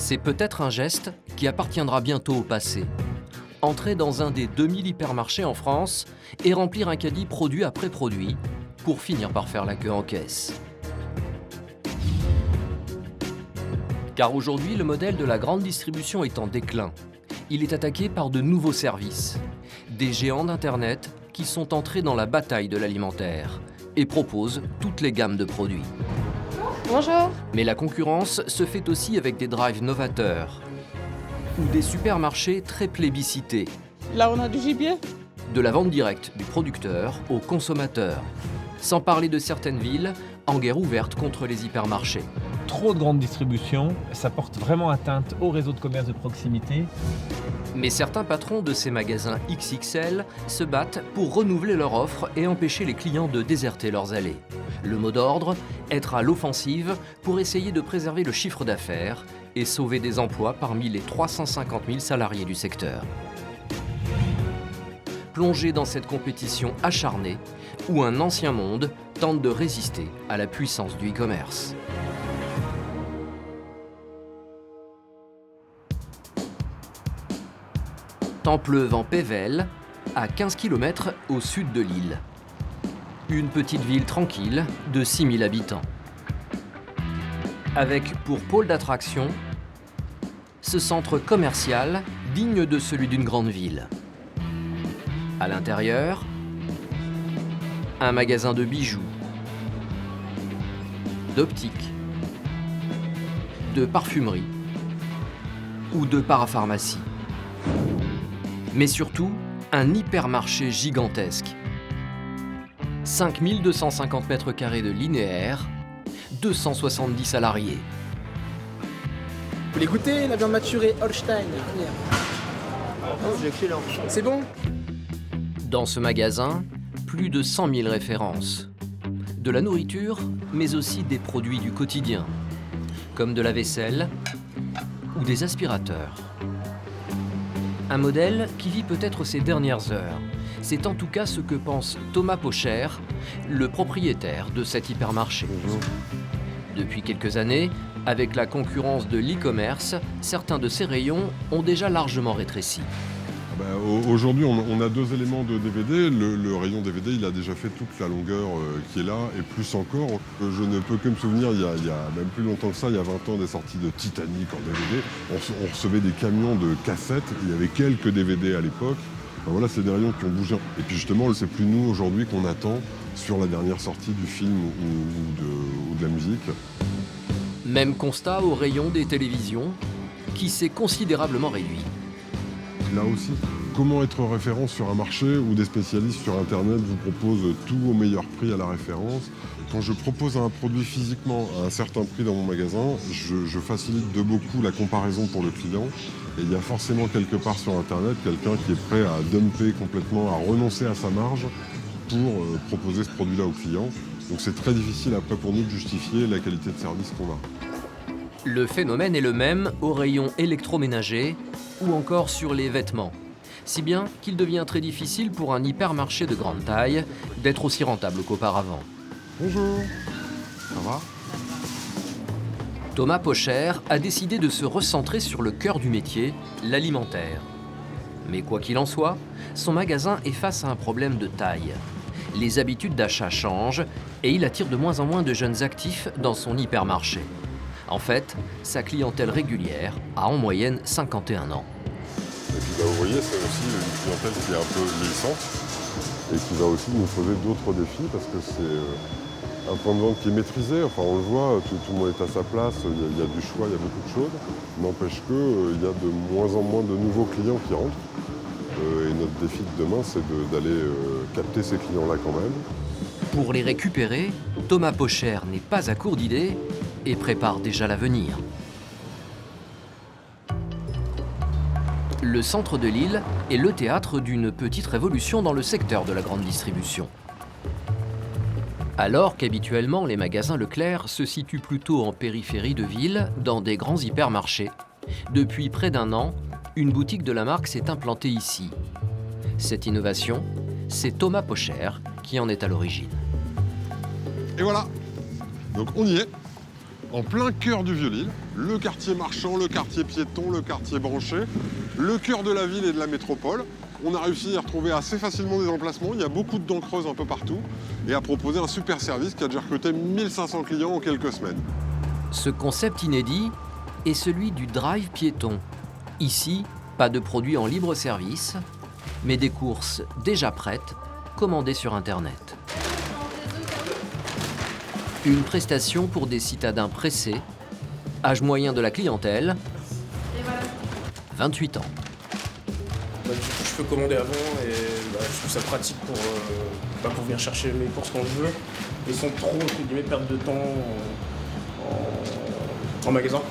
C'est peut-être un geste qui appartiendra bientôt au passé. Entrer dans un des 2000 hypermarchés en France et remplir un caddie produit après produit pour finir par faire la queue en caisse. Car aujourd'hui, le modèle de la grande distribution est en déclin. Il est attaqué par de nouveaux services. Des géants d'Internet qui sont entrés dans la bataille de l'alimentaire et proposent toutes les gammes de produits. Bonjour. Mais la concurrence se fait aussi avec des drives novateurs ou des supermarchés très plébiscités. Là, on a du gibier. De la vente directe du producteur au consommateur. Sans parler de certaines villes en guerre ouverte contre les hypermarchés. Trop de grande distribution, ça porte vraiment atteinte au réseau de commerce de proximité. Mais certains patrons de ces magasins XXL se battent pour renouveler leur offre et empêcher les clients de déserter leurs allées. Le mot d'ordre, être à l'offensive pour essayer de préserver le chiffre d'affaires et sauver des emplois parmi les 350 000 salariés du secteur. Plongé dans cette compétition acharnée, où un ancien monde tente de résister à la puissance du e-commerce. Templeuve-en-Pévèle, à 15 km au sud de Lille. Une petite ville tranquille de 6000 habitants. Avec pour pôle d'attraction ce centre commercial digne de celui d'une grande ville. À l'intérieur, un magasin de bijoux, d'optique, de parfumerie ou de parapharmacie. Mais surtout, un hypermarché gigantesque. 5250 mètres carrés de linéaire, 270 salariés. Vous voulez goûter la viande maturée Holstein? C'est excellent. C'est bon? Dans ce magasin, plus de 100 000 références. De la nourriture, mais aussi des produits du quotidien, comme de la vaisselle ou des aspirateurs. Un modèle qui vit peut-être ses dernières heures. C'est en tout cas ce que pense Thomas Pocher, le propriétaire de cet hypermarché. Bonjour. Depuis quelques années, avec la concurrence de l'e-commerce, certains de ces rayons ont déjà largement rétréci. Aujourd'hui, on a deux éléments de DVD. Le rayon DVD, il a déjà fait toute la longueur qui est là, et plus encore. Je ne peux que me souvenir, il y a même plus longtemps que ça, il y a 20 ans, des sorties de Titanic en DVD. On recevait des camions de cassettes, il y avait quelques DVD à l'époque. Voilà, c'est des rayons qui ont bougé. Et puis justement, c'est plus nous aujourd'hui qu'on attend sur la dernière sortie du film ou de la musique. Même constat au rayon des télévisions, qui s'est considérablement réduit. Là aussi, comment être référent sur un marché où des spécialistes sur Internet vous proposent tout au meilleur prix à la référence. Quand je propose un produit physiquement à un certain prix dans mon magasin, je facilite de beaucoup la comparaison pour le client. Et il y a forcément quelque part sur Internet quelqu'un qui est prêt à dumper complètement, à renoncer à sa marge pour proposer ce produit-là au client. Donc c'est très difficile après pour nous de justifier la qualité de service qu'on a. Le phénomène est le même au rayon électroménager ou encore sur les vêtements. Si bien qu'il devient très difficile pour un hypermarché de grande taille d'être aussi rentable qu'auparavant. Bonjour, ça va? Thomas Pocher a décidé de se recentrer sur le cœur du métier, l'alimentaire. Mais quoi qu'il en soit, son magasin est face à un problème de taille. Les habitudes d'achat changent et il attire de moins en moins de jeunes actifs dans son hypermarché. En fait, sa clientèle régulière a en moyenne 51 ans. Et puis vous voyez, c'est aussi une clientèle qui est un peu vieillissante et qui va aussi nous poser d'autres défis parce que c'est un point de vente qui est maîtrisé. Enfin, on le voit, tout le monde est à sa place, il y a du choix, il y a beaucoup de choses. N'empêche qu'il y a de moins en moins de nouveaux clients qui rentrent. Et notre défi de demain, c'est d'aller capter ces clients-là quand même. Pour les récupérer, Thomas Pocher n'est pas à court d'idées et prépare déjà l'avenir. Le centre de Lille est le théâtre d'une petite révolution dans le secteur de la grande distribution. Alors qu'habituellement les magasins Leclerc se situent plutôt en périphérie de ville, dans des grands hypermarchés, depuis près d'un an, une boutique de la marque s'est implantée ici. Cette innovation, c'est Thomas Pocher qui en est à l'origine. Et voilà, donc on y est. en plein cœur du Vieux-Lille, le quartier marchand, le quartier piéton, le quartier branché, le cœur de la ville et de la métropole. On a réussi à y retrouver assez facilement des emplacements, il y a beaucoup de dents creuses un peu partout, et à proposer un super service qui a déjà recruté 1500 clients en quelques semaines. Ce concept inédit est celui du drive piéton. Ici, pas de produits en libre service, mais des courses déjà prêtes, commandées sur Internet. Une prestation pour des citadins pressés, âge moyen de la clientèle, 28 ans. Du coup, je peux commander avant et je trouve ça pratique pour venir chercher mes courses quand je veux. Et sans trop, entre guillemets, perdre de temps en magasin.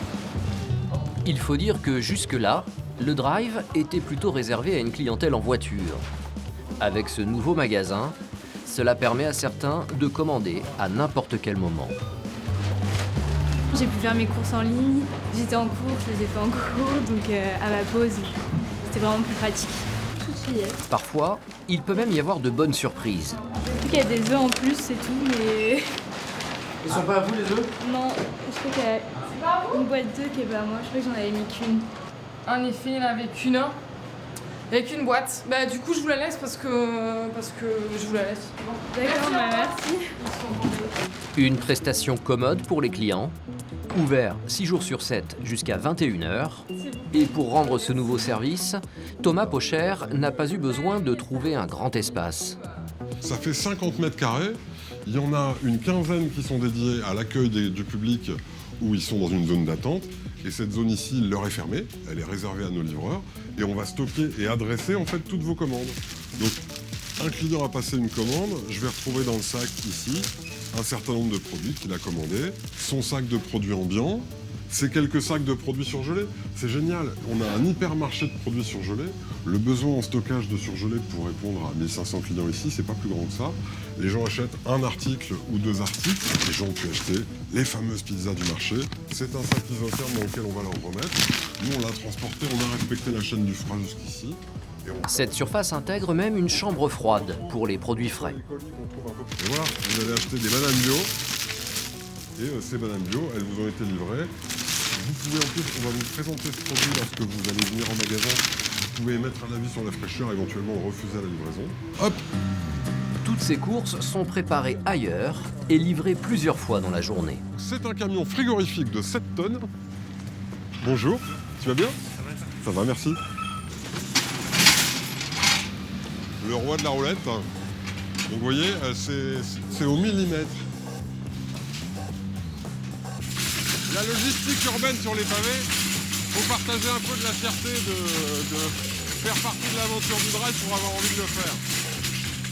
Il faut dire que jusque-là, le drive était plutôt réservé à une clientèle en voiture. Avec ce nouveau magasin, cela permet à certains de commander à n'importe quel moment. J'ai pu faire mes courses en ligne, j'étais en cours, je les ai fait en cours, donc à ma pause, c'était vraiment plus pratique. Tout y est. Parfois, il peut même y avoir de bonnes surprises. Surtout qu'il y a des œufs en plus, c'est tout, mais... Ils sont pas à vous les œufs? Non, je crois qu'il y a une boîte d'œufs qui est pas à moi, je crois que j'en avais mis qu'une. En effet, il n'y en avait qu'une. Avec une boîte. Du coup, je vous la laisse parce que je vous la laisse. D'accord, merci. Une prestation commode pour les clients, ouvert 6 jours sur 7 jusqu'à 21h. Et pour rendre ce nouveau service, Thomas Pocher n'a pas eu besoin de trouver un grand espace. Ça fait 50 mètres carrés, il y en a une quinzaine qui sont dédiés à l'accueil du public où ils sont dans une zone d'attente. Et cette zone ici, leur est fermée, elle est réservée à nos livreurs. Et on va stocker et adresser en fait toutes vos commandes. Donc un client a passé une commande, je vais retrouver dans le sac ici un certain nombre de produits qu'il a commandés, son sac de produits ambiants, ces quelques sacs de produits surgelés. C'est génial, on a un hypermarché de produits surgelés. Le besoin en stockage de surgelés pour répondre à 1500 clients ici, c'est pas plus grand que ça. Les gens achètent un article ou deux articles. Les gens ont pu acheter les fameuses pizzas du marché. C'est un sac isotherme dans lequel on va leur remettre. Nous, on l'a transporté, on a respecté la chaîne du froid jusqu'ici. Cette surface intègre même une chambre froide pour les produits frais. Et voilà, vous allez acheter des bananes bio. Et ces bananes bio, elles vous ont été livrées. Vous pouvez en plus, on va vous présenter ce produit lorsque vous allez venir en magasin. Vous pouvez mettre un avis sur la fraîcheur, éventuellement refuser la livraison. Hop! Toutes ces courses sont préparées ailleurs et livrées plusieurs fois dans la journée. C'est un camion frigorifique de 7 tonnes. Bonjour, tu vas bien? Ça va, merci. Le roi de la roulette. Donc vous voyez, c'est au millimètre. La logistique urbaine sur les pavés, faut partager un peu de la fierté de faire partie de l'aventure du drive pour avoir envie de le faire.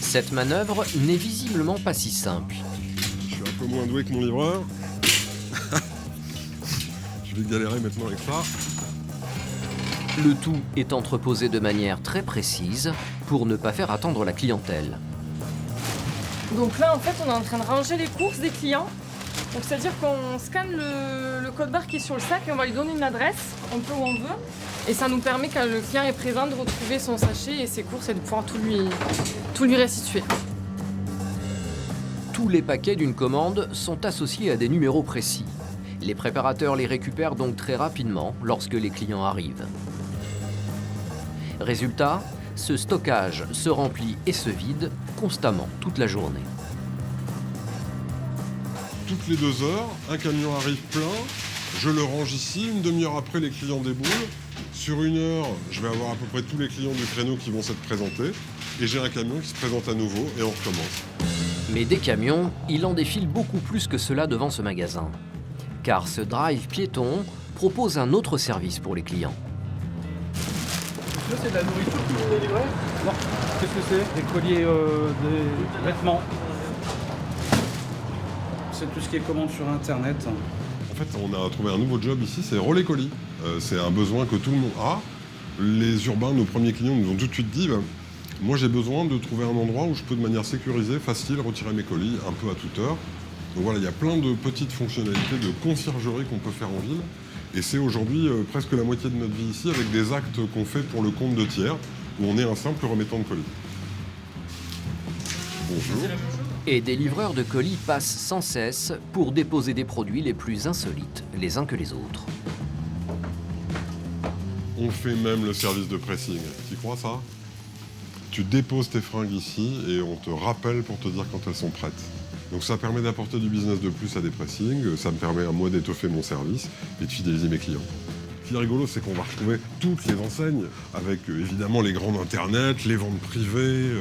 Cette manœuvre n'est visiblement pas si simple. Je suis un peu moins doué que mon livreur. Je vais galérer maintenant avec ça. Le tout est entreposé de manière très précise pour ne pas faire attendre la clientèle. Donc là, en fait, on est en train de ranger les courses des clients. Donc c'est-à-dire qu'on scanne le code barre qui est sur le sac et on va lui donner une adresse, on peut où on veut. Et ça nous permet, quand le client est présent, de retrouver son sachet et ses courses et de pouvoir tout lui restituer. Tous les paquets d'une commande sont associés à des numéros précis. Les préparateurs les récupèrent donc très rapidement lorsque les clients arrivent. Résultat, ce stockage se remplit et se vide constamment toute la journée. Toutes les 2 heures, un camion arrive plein, je le range ici, une demi-heure après les clients déboulent. Sur 1 heure, je vais avoir à peu près tous les clients du créneau qui vont s'être présentés. Et j'ai un camion qui se présente à nouveau et on recommence. Mais des camions, il en défile beaucoup plus que cela devant ce magasin. Car ce drive piéton propose un autre service pour les clients. Ça, c'est de la nourriture que vous voulez livrer? Non. Qu'est-ce que c'est? Des colliers, des vêtements. C'est tout ce qui est commande sur Internet. En fait, on a trouvé un nouveau job ici, c'est relais colis. C'est un besoin que tout le monde a. Les urbains, nos premiers clients, nous ont tout de suite dit moi j'ai besoin de trouver un endroit où je peux de manière sécurisée, facile, retirer mes colis un peu à toute heure. Donc voilà, il y a plein de petites fonctionnalités de conciergerie qu'on peut faire en ville. Et c'est aujourd'hui presque la moitié de notre vie ici avec des actes qu'on fait pour le compte de tiers, où on est un simple remettant de colis. Bonjour. Et des livreurs de colis passent sans cesse pour déposer des produits les plus insolites les uns que les autres. On fait même le service de pressing. Tu crois ça? Tu déposes tes fringues ici et on te rappelle pour te dire quand elles sont prêtes. Donc ça permet d'apporter du business de plus à des pressings, ça me permet à moi d'étoffer mon service et de fidéliser mes clients. Ce qui est rigolo, c'est qu'on va retrouver toutes les enseignes, avec évidemment les grandes internet, les ventes privées,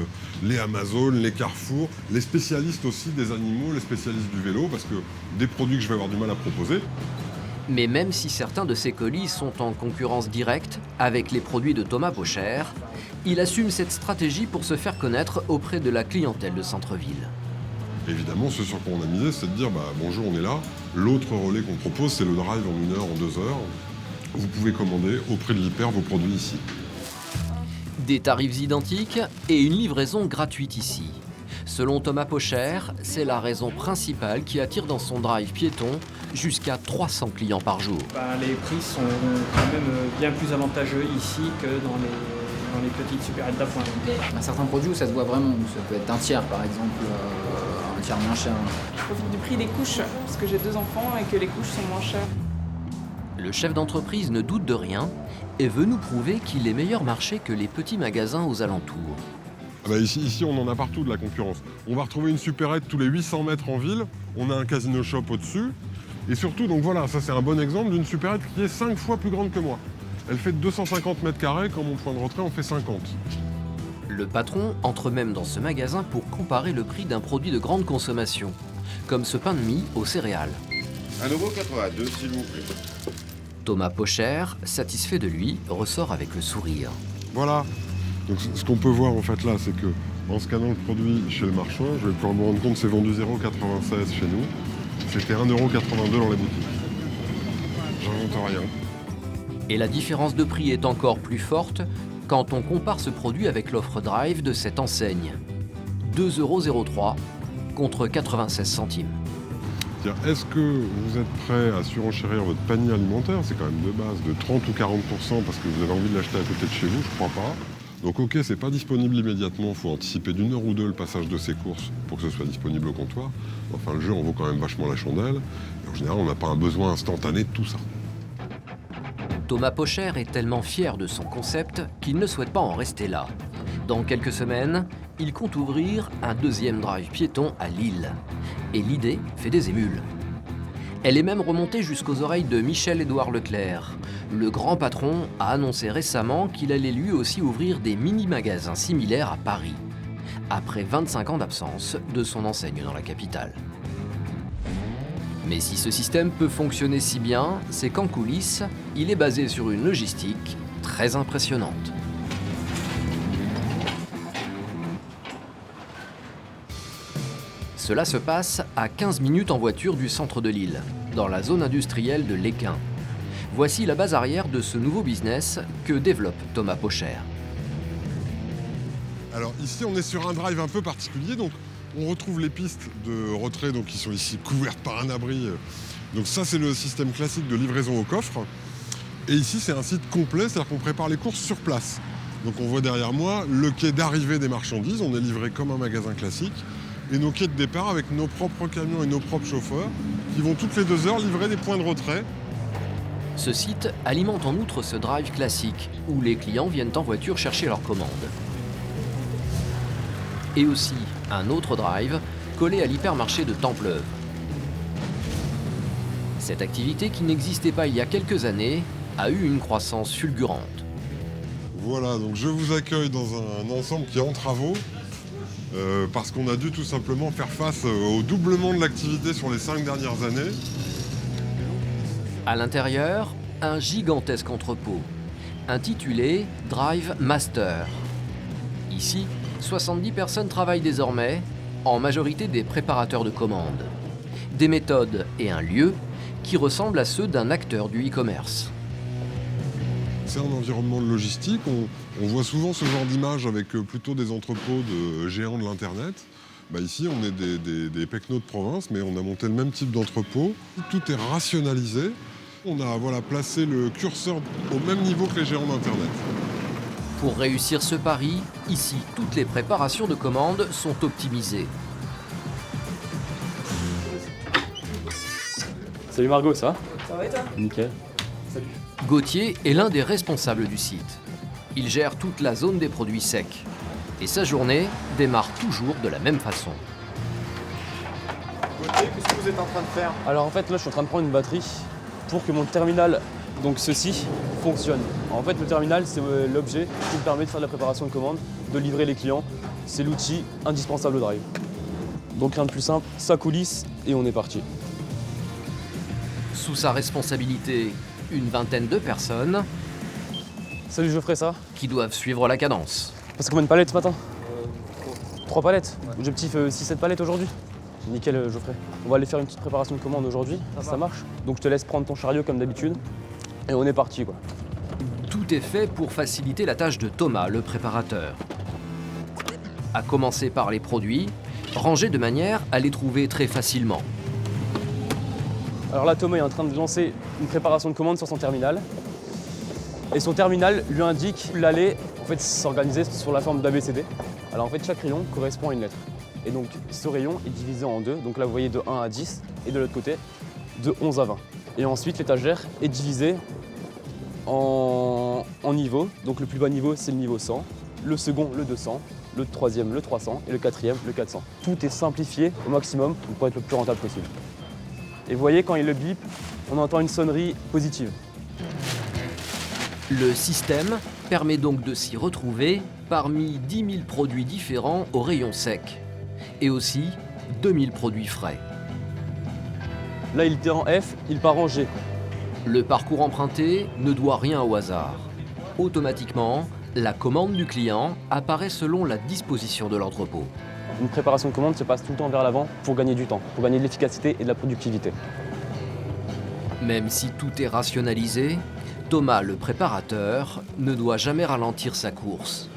les Amazon, les Carrefour, les spécialistes aussi des animaux, les spécialistes du vélo, parce que des produits que je vais avoir du mal à proposer. Mais même si certains de ces colis sont en concurrence directe avec les produits de Thomas Pocher, il assume cette stratégie pour se faire connaître auprès de la clientèle de centre-ville. Évidemment, ce sur quoi on a misé, c'est de dire bonjour, on est là. L'autre relais qu'on propose, c'est le drive en 1 heure, en 2 heures. Vous pouvez commander auprès de l'Hyper vos produits ici. Des tarifs identiques et une livraison gratuite ici. Selon Thomas Pocher, c'est la raison principale qui attire dans son drive piéton jusqu'à 300 clients par jour. Les prix sont quand même bien plus avantageux ici que dans les petites supérettes d'appoint. Un certain produit où ça se voit vraiment, où ça peut être un tiers par exemple, un tiers moins cher. Je profite du prix des couches, parce que j'ai 2 enfants et que les couches sont moins chères. Le chef d'entreprise ne doute de rien et veut nous prouver qu'il est meilleur marché que les petits magasins aux alentours. Ici, on en a partout de la concurrence. On va retrouver une supérette tous les 800 mètres en ville, on a un casino shop au-dessus. Et surtout, donc voilà, ça c'est un bon exemple d'une supérette qui est 5 fois plus grande que moi. Elle fait 250 mètres carrés, quand mon point de retrait en fait 50. Le patron entre même dans ce magasin pour comparer le prix d'un produit de grande consommation, comme ce pain de mie aux céréales. 1,82 € s'il vous plaît. Thomas Pocher, satisfait de lui, ressort avec le sourire. Voilà. Donc ce qu'on peut voir en fait là, c'est que en scannant le produit chez le marchand, je vais pouvoir me rendre compte que c'est vendu 0,96 chez nous. C'était 1,82 € dans les boutiques. J'invente rien. Et la différence de prix est encore plus forte quand on compare ce produit avec l'offre Drive de cette enseigne. 2,03 € contre 96 centimes. Est-ce que vous êtes prêt à surenchérir votre panier alimentaire? C'est quand même de base de 30 ou 40% parce que vous avez envie de l'acheter à côté de chez vous, je crois pas. Donc ok, c'est pas disponible immédiatement, il faut anticiper d'1 heure ou 2 le passage de ces courses pour que ce soit disponible au comptoir. Enfin, le jeu en vaut quand même vachement la chandelle. Et en général, on n'a pas un besoin instantané de tout ça. Thomas Pocher est tellement fier de son concept qu'il ne souhaite pas en rester là. Dans quelques semaines, il compte ouvrir un 2e drive piéton à Lille. Et l'idée fait des émules. Elle est même remontée jusqu'aux oreilles de Michel-Édouard Leclerc. Le grand patron a annoncé récemment qu'il allait lui aussi ouvrir des mini-magasins similaires à Paris, après 25 ans d'absence de son enseigne dans la capitale. Mais si ce système peut fonctionner si bien, c'est qu'en coulisses, il est basé sur une logistique très impressionnante. Cela se passe à 15 minutes en voiture du centre de Lille, dans la zone industrielle de l'Équin. Voici la base arrière de ce nouveau business que développe Thomas Pocher. Alors ici, on est sur un drive un peu particulier, donc on retrouve les pistes de retrait qui sont ici couvertes par un abri. Donc ça, c'est le système classique de livraison au coffre. Et ici, c'est un site complet, c'est-à-dire qu'on prépare les courses sur place. Donc on voit derrière moi le quai d'arrivée des marchandises, on est livré comme un magasin classique. Et nos quais de départ avec nos propres camions et nos propres chauffeurs qui vont toutes les 2 heures livrer des points de retrait. Ce site alimente en outre ce drive classique où les clients viennent en voiture chercher leurs commandes. Et aussi un autre drive collé à l'hypermarché de Templeuve. Cette activité qui n'existait pas il y a quelques années a eu une croissance fulgurante. Voilà, donc je vous accueille dans un ensemble qui est en travaux. Parce qu'on a dû tout simplement faire face au doublement de l'activité sur les 5 dernières années. À l'intérieur, un gigantesque entrepôt, intitulé Drive Master. Ici, 70 personnes travaillent désormais, en majorité des préparateurs de commandes. Des méthodes et un lieu qui ressemblent à ceux d'un acteur du e-commerce. C'est un environnement de logistique. On voit souvent ce genre d'image avec plutôt des entrepôts de géants de l'Internet. Ici, on est des pecnos de province, mais on a monté le même type d'entrepôt. Tout est rationalisé. On a placé le curseur au même niveau que les géants d'Internet. Pour réussir ce pari, ici, toutes les préparations de commandes sont optimisées. Salut Margot, ça va? Ça va et toi? Nickel. Gauthier est l'un des responsables du site. Il gère toute la zone des produits secs. Et sa journée démarre toujours de la même façon. Gauthier, qu'est-ce que vous êtes en train de faire? Alors en fait là je suis en train de prendre une batterie pour que mon terminal, donc ceci, fonctionne. En fait le terminal c'est l'objet qui me permet de faire de la préparation de commandes, de livrer les clients. C'est l'outil indispensable au drive. Donc rien de plus simple, ça coulisse et on est parti. Sous sa responsabilité, une vingtaine de personnes Salut, je ferai ça. qui doivent suivre la cadence. Parce que combien de palettes ce matin? 3 palettes. L'objectif 6-7 palettes aujourd'hui. Nickel, Geoffrey. On va aller faire une petite préparation de commande aujourd'hui, ça marche. Donc je te laisse prendre ton chariot comme d'habitude. Et on est parti quoi. Tout est fait pour faciliter la tâche de Thomas, le préparateur. À commencer par les produits, rangés de manière à les trouver très facilement. Alors là, Thomas est en train de lancer une préparation de commande sur son terminal. Et son terminal lui indique l'aller en fait, s'organiser sur la forme d'ABCD. Alors en fait, chaque rayon correspond à une lettre. Et donc ce rayon est divisé en deux. Donc là, vous voyez de 1 à 10 et de l'autre côté, de 11 à 20. Et ensuite, l'étagère est divisée en niveaux. Donc le plus bas niveau, c'est le niveau 100. Le second, le 200. Le troisième, le 300. Et le quatrième, le 400. Tout est simplifié au maximum pour être le plus rentable possible. Et vous voyez, quand il le bip, on entend une sonnerie positive. Le système permet donc de s'y retrouver parmi 10 000 produits différents au rayon sec. Et aussi 2000 produits frais. Là, il était en F, il part en G. Le parcours emprunté ne doit rien au hasard. Automatiquement, la commande du client apparaît selon la disposition de l'entrepôt. Une préparation de commande se passe tout le temps vers l'avant pour gagner du temps, pour gagner de l'efficacité et de la productivité. Même si tout est rationalisé, Thomas, le préparateur, ne doit jamais ralentir sa course,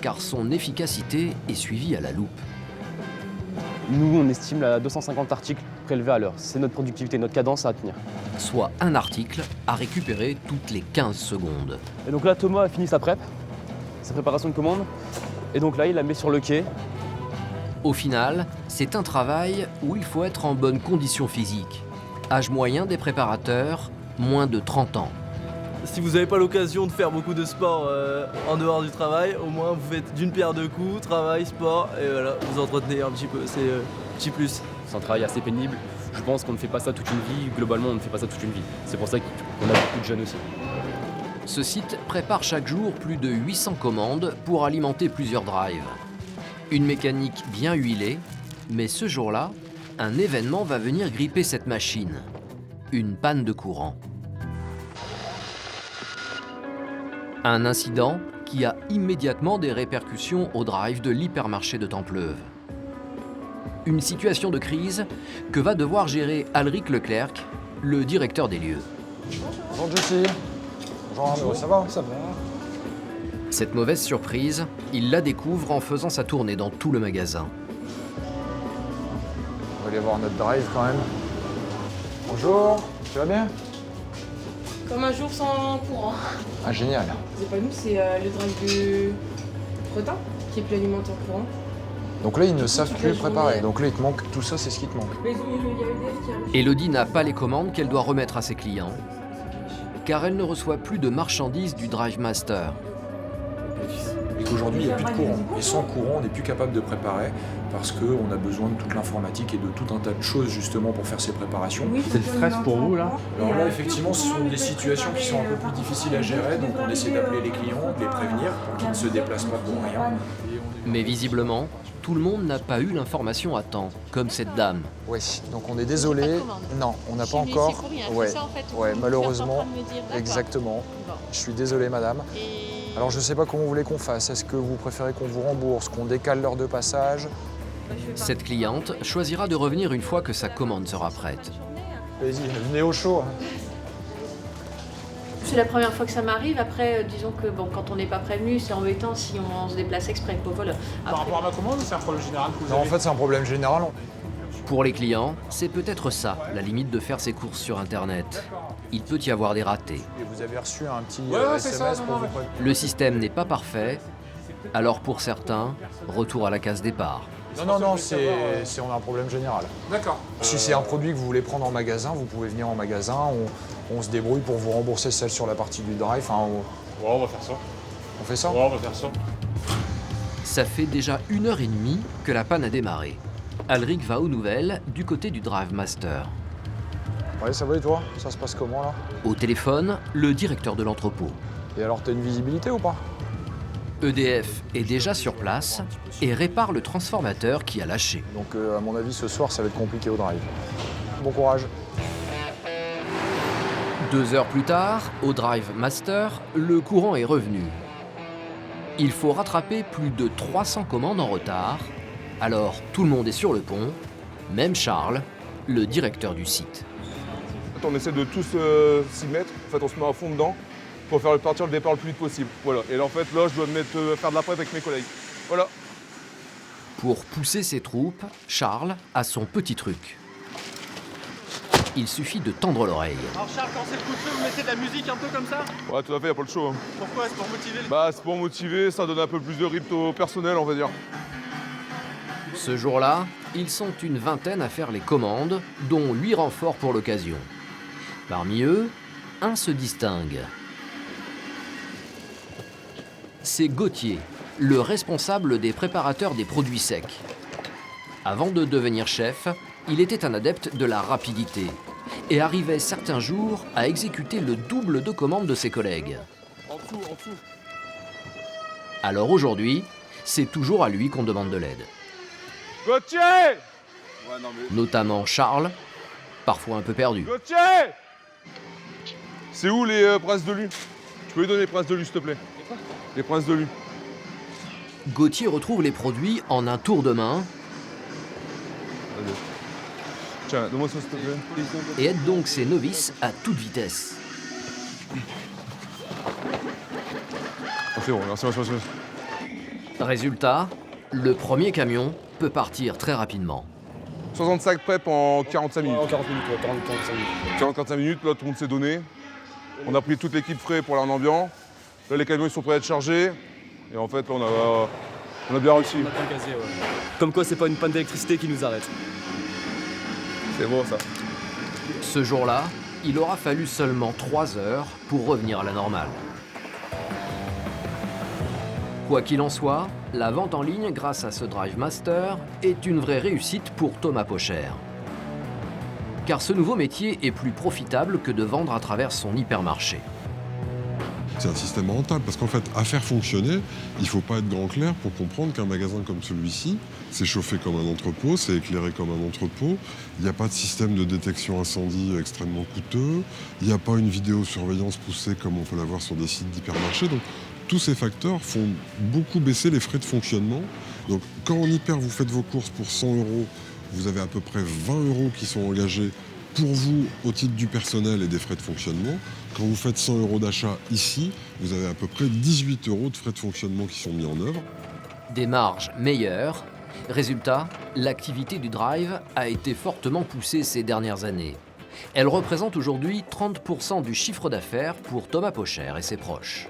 car son efficacité est suivie à la loupe. Nous, on estime à 250 articles prélevés à l'heure. C'est notre productivité, notre cadence à tenir. Soit un article à récupérer toutes les 15 secondes. Et donc là, Thomas a fini sa préparation de commande. Et donc là, il la met sur le quai. Au final, c'est un travail où il faut être en bonne condition physique. Âge moyen des préparateurs, moins de 30 ans. Si vous n'avez pas l'occasion de faire beaucoup de sport en dehors du travail, au moins vous faites d'une pierre deux coups, travail, sport, et voilà, vous entretenez un petit peu, c'est petit plus. C'est un travail assez pénible. Je pense qu'on ne fait pas ça toute une vie. Globalement, on ne fait pas ça toute une vie. C'est pour ça qu'on a beaucoup de jeunes aussi. Ce site prépare chaque jour plus de 800 commandes pour alimenter plusieurs drives. Une mécanique bien huilée, mais ce jour-là, un événement va venir gripper cette machine. Une panne de courant. Un incident qui a immédiatement des répercussions au drive de l'hypermarché de Templeuve. Une situation de crise que va devoir gérer Alric Leclerc, le directeur des lieux. Bonjour Jessie. Bonjour, ça va? Ça va. Cette mauvaise surprise, il la découvre en faisant sa tournée dans tout le magasin. On va aller voir notre drive quand même. Bonjour, tu vas bien? Comme un jour sans courant. Ah génial. C'est pas nous, c'est le drive du Fretin qui est plus alimenté en courant. Donc là, ils ne savent plus préparer. Donc là, il te manque tout ça, c'est ce qui te manque. Mais il y a EDF qui a... Elodie n'a pas les commandes qu'elle doit remettre à ses clients, car elle ne reçoit plus de marchandises du Drive Master. Et qu'aujourd'hui, il n'y a plus de courant. Et sans courant, on n'est plus capable de préparer parce qu'on a besoin de toute l'informatique et de tout un tas de choses justement pour faire ces préparations. C'est le stress pour vous là? Alors là, effectivement, ce sont des situations qui sont un peu plus difficiles à gérer, donc on essaie d'appeler les clients, de les prévenir pour qu'ils ne se déplacent pas pour rien. Mais visiblement, tout le monde n'a pas eu l'information à temps, comme cette dame. Oui, donc on est désolé. Non, on n'a pas encore. Ouais, malheureusement. Exactement. Je suis désolé, madame. Alors je ne sais pas comment vous voulez qu'on fasse. Est-ce que vous préférez qu'on vous rembourse, qu'on décale l'heure de passage? Cette cliente choisira de revenir une fois que sa commande sera prête. Vas-y, venez au chaud. C'est la première fois que ça m'arrive. Après, disons que bon, quand on n'est pas prévenu, c'est embêtant si on se déplace exprès. Voilà. Par rapport à ma commande, c'est un problème général que vous Non, avez? en fait, c'est un problème général. Pour les clients, c'est peut-être ça, la limite de faire ses courses sur Internet. Il peut y avoir des ratés. Et vous avez reçu un petit ça, SMS pour vous prévenir. Le système n'est pas parfait, alors pour certains, retour à la case départ. Non, on a un problème général. D'accord. Si c'est un produit que vous voulez prendre en magasin, vous pouvez venir en magasin, on se débrouille pour vous rembourser celle sur la partie du drive. Enfin, Ouais, on va faire ça. on fait ça? Ouais, on va faire ça. Ça fait déjà 1h30 que la panne a démarré. Alric va aux nouvelles du côté du Drive Master. Ouais, ça va et toi? Ça se passe comment là? Au téléphone, le directeur de l'entrepôt. Et alors, t'as une visibilité ou pas? EDF est déjà sur place et répare le transformateur qui a lâché. Donc à mon avis, ce soir, ça va être compliqué au drive. Bon courage. 2 heures plus tard, au Drive Master, le courant est revenu. Il faut rattraper plus de 300 commandes en retard. Alors tout le monde est sur le pont, même Charles, le directeur du site. On essaie de tous s'y mettre. En fait, on se met à fond dedans pour faire partir le départ le plus vite possible. Voilà. Et là, en fait, là, je dois me mettre faire de la prep avec mes collègues. Voilà. Pour pousser ses troupes, Charles a son petit truc. Il suffit de tendre l'oreille. Alors Charles, quand c'est le coup de feu, vous mettez de la musique un peu comme ça? Ouais, tout à fait, y a pas le choix. Hein. Pourquoi? C'est pour motiver les... Bah, c'est pour motiver, ça donne un peu plus de rythme au personnel, on va dire. Ce jour-là, ils sont une vingtaine à faire les commandes, dont 8 renforts pour l'occasion. Parmi eux, un se distingue. C'est Gauthier, le responsable des préparateurs des produits secs. Avant de devenir chef, il était un adepte de la rapidité et arrivait certains jours à exécuter le double de commandes de ses collègues. En dessous. Alors aujourd'hui, c'est toujours à lui qu'on demande de l'aide. Gauthier! Notamment Charles, parfois un peu perdu. Gauthier! C'est où les princes de Lu? Tu peux lui donner les princes de Lu, s'il te plaît? Les princes de Lu. Gauthier retrouve les produits en un tour de main. Allez. Tiens, donne-moi ça, s'il te plaît. Et aide donc ses novices à toute vitesse. Ah, c'est bon, merci. Résultat, le premier camion peut partir très rapidement. 65 prep en 45 minutes. En 40 minutes, ouais, 40-45 minutes, là tout le monde s'est donné. On a pris toute l'équipe frais pour l'air ambiant. Là les camions ils sont prêts à être chargés. Et en fait là on a bien réussi. On a bien gazé, ouais. Comme quoi c'est pas une panne d'électricité qui nous arrête. C'est beau ça. Ce jour-là, il aura fallu seulement 3 heures pour revenir à la normale. Quoi qu'il en soit, la vente en ligne grâce à ce Drive Master est une vraie réussite pour Thomas Pocher. Car ce nouveau métier est plus profitable que de vendre à travers son hypermarché. C'est un système rentable parce qu'en fait, à faire fonctionner, il ne faut pas être grand clair pour comprendre qu'un magasin comme celui-ci, c'est chauffé comme un entrepôt, c'est éclairé comme un entrepôt, il n'y a pas de système de détection incendie extrêmement coûteux, il n'y a pas une vidéosurveillance poussée comme on peut l'avoir sur des sites d'hypermarché. Donc tous ces facteurs font beaucoup baisser les frais de fonctionnement. Donc quand en hyper vous faites vos courses pour 100 €, vous avez à peu près 20 € qui sont engagés pour vous au titre du personnel et des frais de fonctionnement. Quand vous faites 100 € d'achat ici, vous avez à peu près 18 € de frais de fonctionnement qui sont mis en œuvre. Des marges meilleures. Résultat, l'activité du Drive a été fortement poussée ces dernières années. Elle représente aujourd'hui 30% du chiffre d'affaires pour Thomas Pocher et ses proches.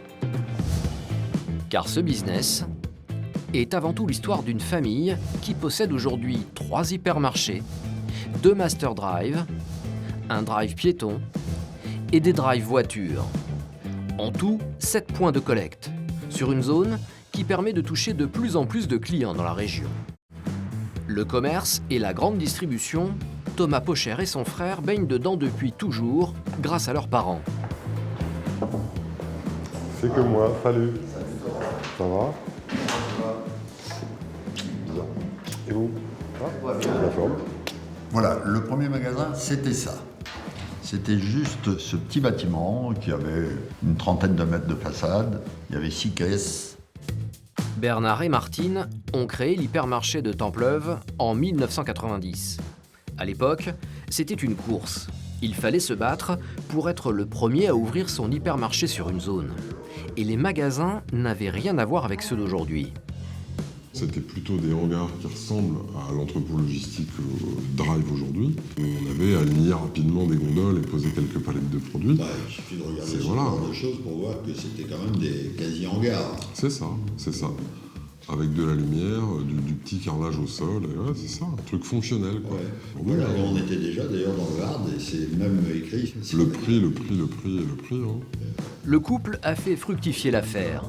Car ce business est avant tout l'histoire d'une famille qui possède aujourd'hui 3 hypermarchés, 2 Master Drive, un Drive piéton et des Drive voitures. En tout, 7 points de collecte, sur une zone qui permet de toucher de plus en plus de clients dans la région. Le commerce et la grande distribution, Thomas Pocher et son frère baignent dedans depuis toujours, grâce à leurs parents. C'est que moi, salut. Ça va? Bien. Et vous? La forme? Voilà, le premier magasin, c'était ça. C'était juste ce petit bâtiment qui avait une trentaine de mètres de façade. Il y avait 6 caisses. Bernard et Martine ont créé l'hypermarché de Templeuve en 1990. À l'époque, c'était une course. Il fallait se battre pour être le premier à ouvrir son hypermarché sur une zone. Et les magasins n'avaient rien à voir avec ceux d'aujourd'hui. C'était plutôt des hangars qui ressemblent à l'entrepôt logistique Drive aujourd'hui. On avait aligné rapidement des gondoles et posé quelques palettes de produits. Il suffit de regarder ce genre de choses pour voir que c'était quand même des quasi-hangars. C'est ça, c'est ça. avec de la lumière, du petit carrelage au sol, et ouais, c'est ça, un truc fonctionnel, quoi. Ouais. Voilà, on était déjà d'ailleurs dans le Hard, et c'est même écrit. Le prix. Hein. Le couple a fait fructifier l'affaire.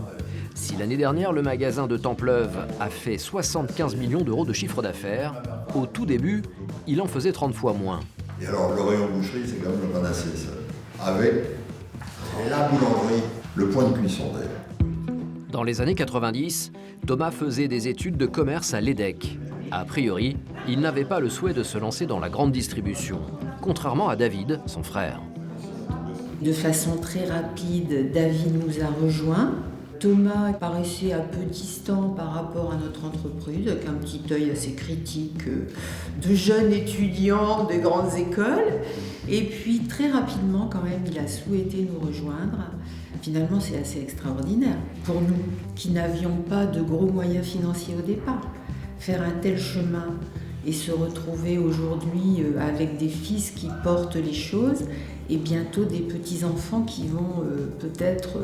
Si l'année dernière, le magasin de Templeuve a fait 75 millions d'euros de chiffre d'affaires, au tout début, il en faisait 30 fois moins. Et alors, le rayon boucherie, c'est quand même le panacée, ça. Avec la boulangerie, le point de cuisson d'ailleurs. Dans les années 90, Thomas faisait des études de commerce à l'EDEC. A priori, il n'avait pas le souhait de se lancer dans la grande distribution, contrairement à David, son frère. De façon très rapide, David nous a rejoints. Thomas paraissait un peu distant par rapport à notre entreprise, avec un petit œil assez critique de jeunes étudiants de grandes écoles. Et puis très rapidement, quand même, il a souhaité nous rejoindre. Finalement, c'est assez extraordinaire pour nous, qui n'avions pas de gros moyens financiers au départ. Faire un tel chemin et se retrouver aujourd'hui avec des fils qui portent les choses et bientôt des petits-enfants qui vont peut-être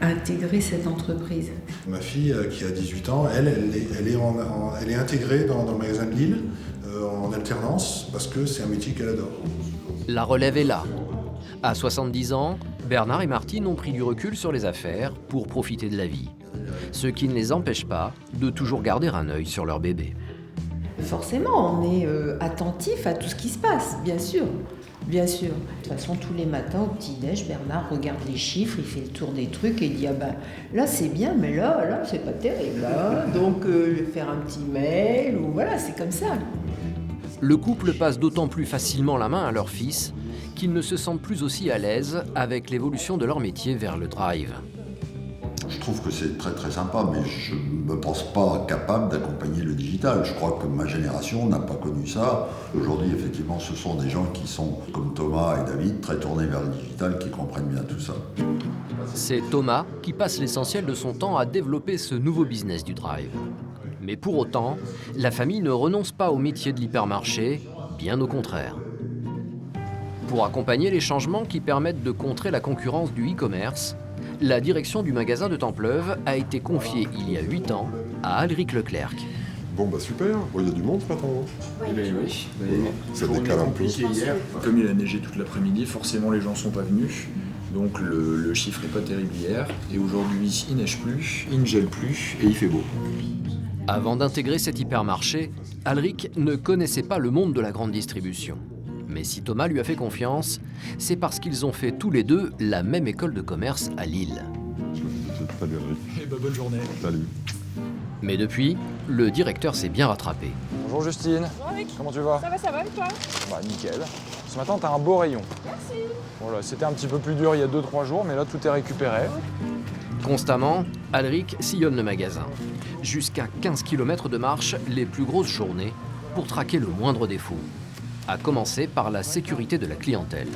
intégrer cette entreprise. Ma fille, qui a 18 ans, elle est intégrée dans le magasin de Lille en alternance parce que c'est un métier qu'elle adore. La relève est là. À 70 ans, Bernard et Martine ont pris du recul sur les affaires pour profiter de la vie. Ce qui ne les empêche pas de toujours garder un œil sur leur bébé. Forcément, on est attentif à tout ce qui se passe, bien sûr. Bien sûr. De toute façon, tous les matins au petit-déj, Bernard regarde les chiffres, il fait le tour des trucs et il dit « Ah ben, là c'est bien, mais là c'est pas terrible. Hein. Donc, je vais faire un petit mail, ou voilà, c'est comme ça. » Le couple passe d'autant plus facilement la main à leur fils qu'ils ne se sentent plus aussi à l'aise avec l'évolution de leur métier vers le drive. Je trouve que c'est très très sympa, mais je ne me pense pas capable d'accompagner le digital. Je crois que ma génération n'a pas connu ça. Aujourd'hui, effectivement, ce sont des gens qui sont, comme Thomas et David, très tournés vers le digital, qui comprennent bien tout ça. C'est Thomas qui passe l'essentiel de son temps à développer ce nouveau business du drive. Mais pour autant, la famille ne renonce pas au métier de l'hypermarché, bien au contraire. Pour accompagner les changements qui permettent de contrer la concurrence du e-commerce, la direction du magasin de Templeuve a été confiée il y a 8 ans à Alric Leclerc. Bon bah super, il y a du monde ce matin. Oui. Ça décale un peu. Hier, comme il a neigé toute l'après-midi, forcément les gens sont pas venus. Donc le chiffre n'est pas terrible hier. Et aujourd'hui, il neige plus, il ne gèle plus et il fait beau. Avant d'intégrer cet hypermarché, Alric ne connaissait pas le monde de la grande distribution. Mais si Thomas lui a fait confiance, c'est parce qu'ils ont fait tous les deux la même école de commerce à Lille. Salut Alric. Et bah bonne journée. Salut. Mais depuis, le directeur s'est bien rattrapé. Bonjour Justine. Bonjour Alric. Comment tu vas? Ça va et toi? Bah nickel. Ce matin, t'as un beau rayon. Merci. Voilà, c'était un petit peu plus dur il y a 2-3 jours, mais là tout est récupéré. Constamment, Alric sillonne le magasin. Jusqu'à 15 km de marche les plus grosses journées pour traquer le moindre défaut. À commencer par la sécurité de la clientèle.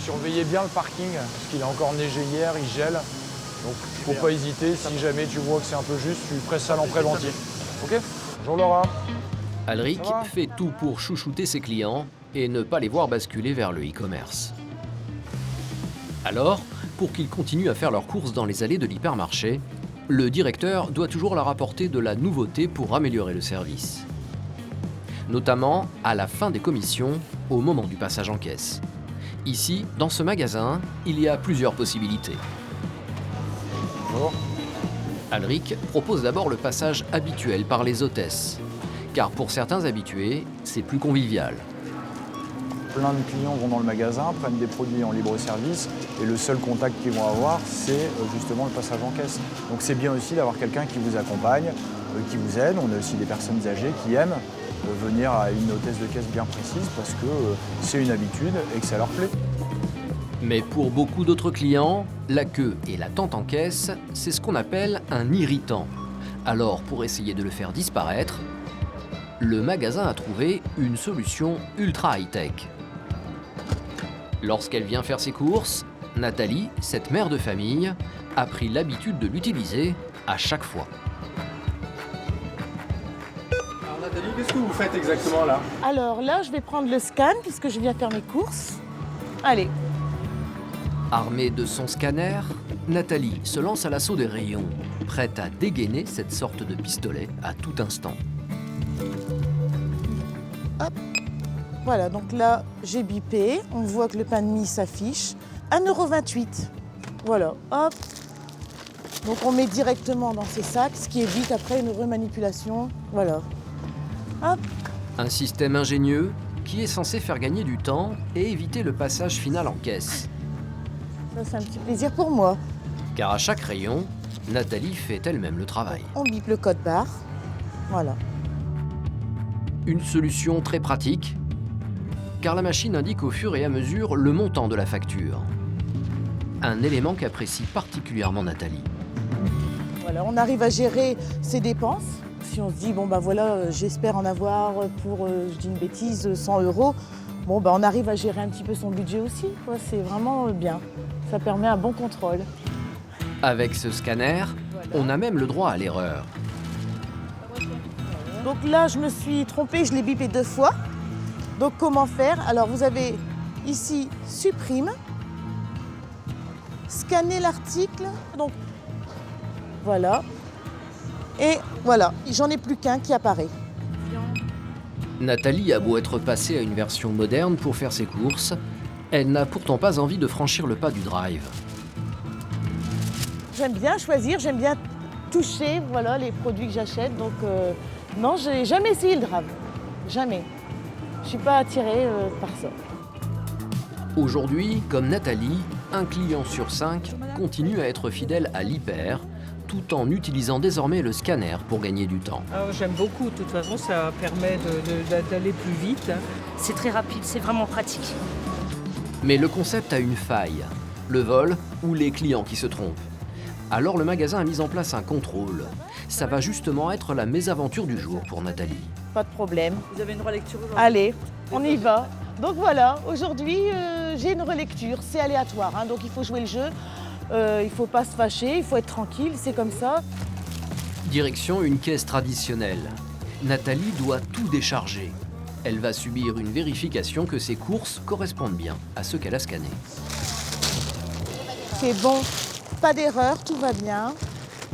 Surveillez bien le parking, parce qu'il a encore neigé hier, il gèle. Donc faut pas hésiter, si jamais tu vois que c'est un peu juste, tu presses ça en préventif. Ok? Bonjour Laura. Alric fait tout pour chouchouter ses clients et ne pas les voir basculer vers le e-commerce. Alors, pour qu'ils continuent à faire leurs courses dans les allées de l'hypermarché, le directeur doit toujours leur apporter de la nouveauté pour améliorer le service. Notamment à la fin des commissions, au moment du passage en caisse. Ici, dans ce magasin, il y a plusieurs possibilités. Bonjour. Alric propose d'abord le passage habituel par les hôtesses, car pour certains habitués, c'est plus convivial. Plein de clients vont dans le magasin, prennent des produits en libre service et le seul contact qu'ils vont avoir, c'est justement le passage en caisse. Donc c'est bien aussi d'avoir quelqu'un qui vous accompagne, qui vous aide. On a aussi des personnes âgées qui aiment venir à une hôtesse de caisse bien précise parce que c'est une habitude et que ça leur plaît. Mais pour beaucoup d'autres clients, la queue et l'attente en caisse, c'est ce qu'on appelle un irritant. Alors pour essayer de le faire disparaître, le magasin a trouvé une solution ultra high-tech. Lorsqu'elle vient faire ses courses, Nathalie, cette mère de famille, a pris l'habitude de l'utiliser à chaque fois. Alors Nathalie, qu'est-ce que vous faites exactement là? Alors là, je vais prendre le scan puisque je viens faire mes courses. Allez. Armée de son scanner, Nathalie se lance à l'assaut des rayons, prête à dégainer cette sorte de pistolet à tout instant. Hop. Voilà, donc là, j'ai bipé. On voit que le pain de mie s'affiche. 1,28 €. Voilà, hop. Donc on met directement dans ces sacs, ce qui évite après une remanipulation. Voilà. Hop. Un système ingénieux qui est censé faire gagner du temps et éviter le passage final en caisse. Ça, c'est un petit plaisir pour moi. Car à chaque rayon, Nathalie fait elle-même le travail. On bip le code barre. Voilà. Une solution très pratique, car la machine indique au fur et à mesure le montant de la facture. Un élément qu'apprécie particulièrement Nathalie. Voilà, on arrive à gérer ses dépenses. Si on se dit, bon bah voilà, j'espère en avoir pour, je dis une bêtise, 100 €, bon bah on arrive à gérer un petit peu son budget aussi. C'est vraiment bien. Ça permet un bon contrôle. Avec ce scanner, on a même le droit à l'erreur. Donc là, je me suis trompée, je l'ai bipé 2 fois. Donc comment faire? Alors vous avez ici supprime, scanner l'article. Donc voilà. Et voilà, j'en ai plus qu'un qui apparaît. Nathalie a beau être passée à une version moderne pour faire ses courses, elle n'a pourtant pas envie de franchir le pas du drive. J'aime bien choisir, j'aime bien toucher voilà, les produits que j'achète. Donc non, j'ai jamais essayé le drive. Jamais. Je ne suis pas attirée par ça. Aujourd'hui, comme Nathalie, un client sur 5 continue à être fidèle à l'hyper, tout en utilisant désormais le scanner pour gagner du temps. J'aime beaucoup, de toute façon ça permet d'aller plus vite. C'est très rapide, c'est vraiment pratique. Mais le concept a une faille, le vol ou les clients qui se trompent. Alors le magasin a mis en place un contrôle. Ça va justement être la mésaventure du jour pour Nathalie. Pas de problème. Vous avez une relecture aujourd'hui? Allez, on y va. Donc voilà, aujourd'hui j'ai une relecture, c'est aléatoire, hein, donc il faut jouer le jeu. Il ne faut pas se fâcher, il faut être tranquille, c'est comme ça. Direction une caisse traditionnelle. Nathalie doit tout décharger. Elle va subir une vérification que ses courses correspondent bien à ce qu'elle a scanné. C'est bon, pas d'erreur, tout va bien.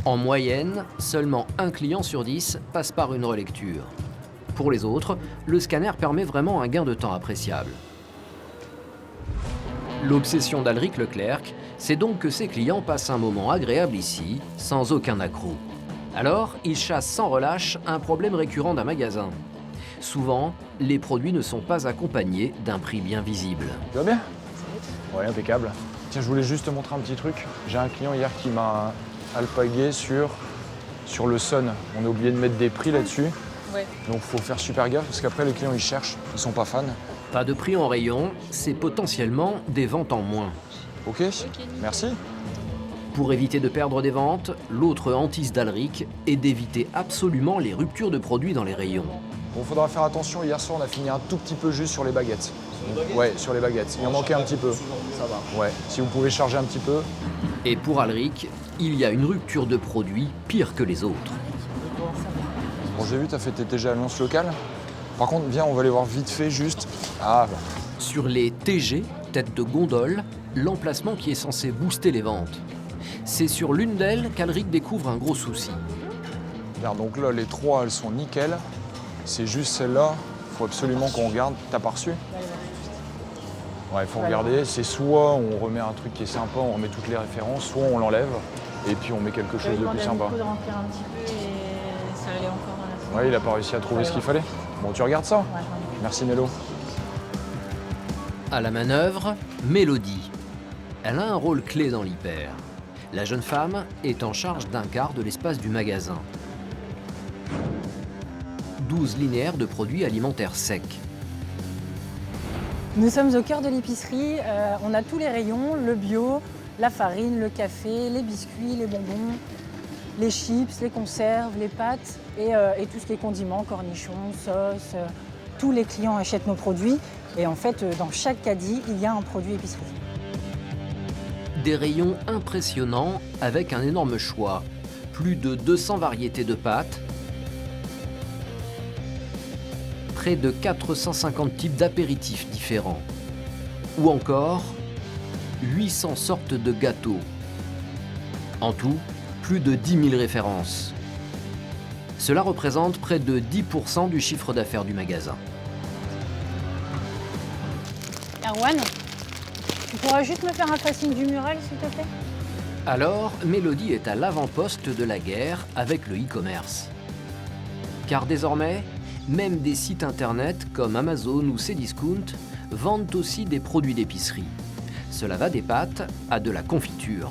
En moyenne, seulement un client sur 10 passe par une relecture. Pour les autres, le scanner permet vraiment un gain de temps appréciable. L'obsession d'Alric Leclerc, c'est donc que ses clients passent un moment agréable ici, sans aucun accroc. Alors, il chasse sans relâche un problème récurrent d'un magasin. Souvent, les produits ne sont pas accompagnés d'un prix bien visible. Tu vas bien? Ouais, impeccable. Tiens, je voulais juste te montrer un petit truc. J'ai un client hier qui m'a alpagué sur le Sun. On a oublié de mettre des prix là-dessus. Ouais. Donc faut faire super gaffe parce qu'après les clients ils cherchent, ils sont pas fans. Pas de prix en rayon, c'est potentiellement des ventes en moins. Ok, merci. Pour éviter de perdre des ventes, l'autre hantise d'Alric est d'éviter absolument les ruptures de produits dans les rayons. Bon, faudra faire attention, hier soir on a fini un tout petit peu juste sur les baguettes. Ouais, sur les baguettes. Il en manquait un petit peu. Ça va. Ouais, si vous pouvez charger un petit peu. Et pour Alric, il y a une rupture de produits pire que les autres. Bon, j'ai vu, t'as fait tes TG annonces locales. Par contre, viens, on va aller voir vite fait juste. Ah, bon. Sur les TG, tête de gondole, l'emplacement qui est censé booster les ventes. C'est sur l'une d'elles qu'Alric découvre un gros souci. Regarde, donc là, les trois, elles sont nickel. C'est juste celle-là, il faut absolument qu'on regarde. T'as pas reçu? Ouais, il faut regarder. C'est soit on remet un truc qui est sympa, on remet toutes les références, soit on l'enlève et puis on met quelque chose de plus sympa. De remplir un petit peu et ça allait encore dans la Ouais, il a pas réussi à trouver ce qu'il fallait. Bon, tu regardes ça? Ouais. Merci Mélo. À la manœuvre, Mélodie. Elle a un rôle clé dans l'hyper. La jeune femme est en charge d'un quart de l'espace du magasin. 12 linéaires de produits alimentaires secs. Nous sommes au cœur de l'épicerie. On a tous les rayons, le bio, la farine, le café, les biscuits, les bonbons, les chips, les conserves, les pâtes et tout ce qui est condiments, cornichons, sauces. Tous les clients achètent nos produits et en fait, dans chaque caddie, il y a un produit épicerie. Des rayons impressionnants avec un énorme choix. Plus de 200 variétés de pâtes, près de 450 types d'apéritifs différents, ou encore 800 sortes de gâteaux. En tout, plus de 10 000 références. Cela représente près de 10% du chiffre d'affaires du magasin. Erwan, tu pourras juste me faire un facing du mural, s'il te plaît? Alors, Mélodie est à l'avant-poste de la guerre avec le e-commerce. Car désormais, même des sites internet comme Amazon ou Cdiscount vendent aussi des produits d'épicerie. Cela va des pâtes à de la confiture.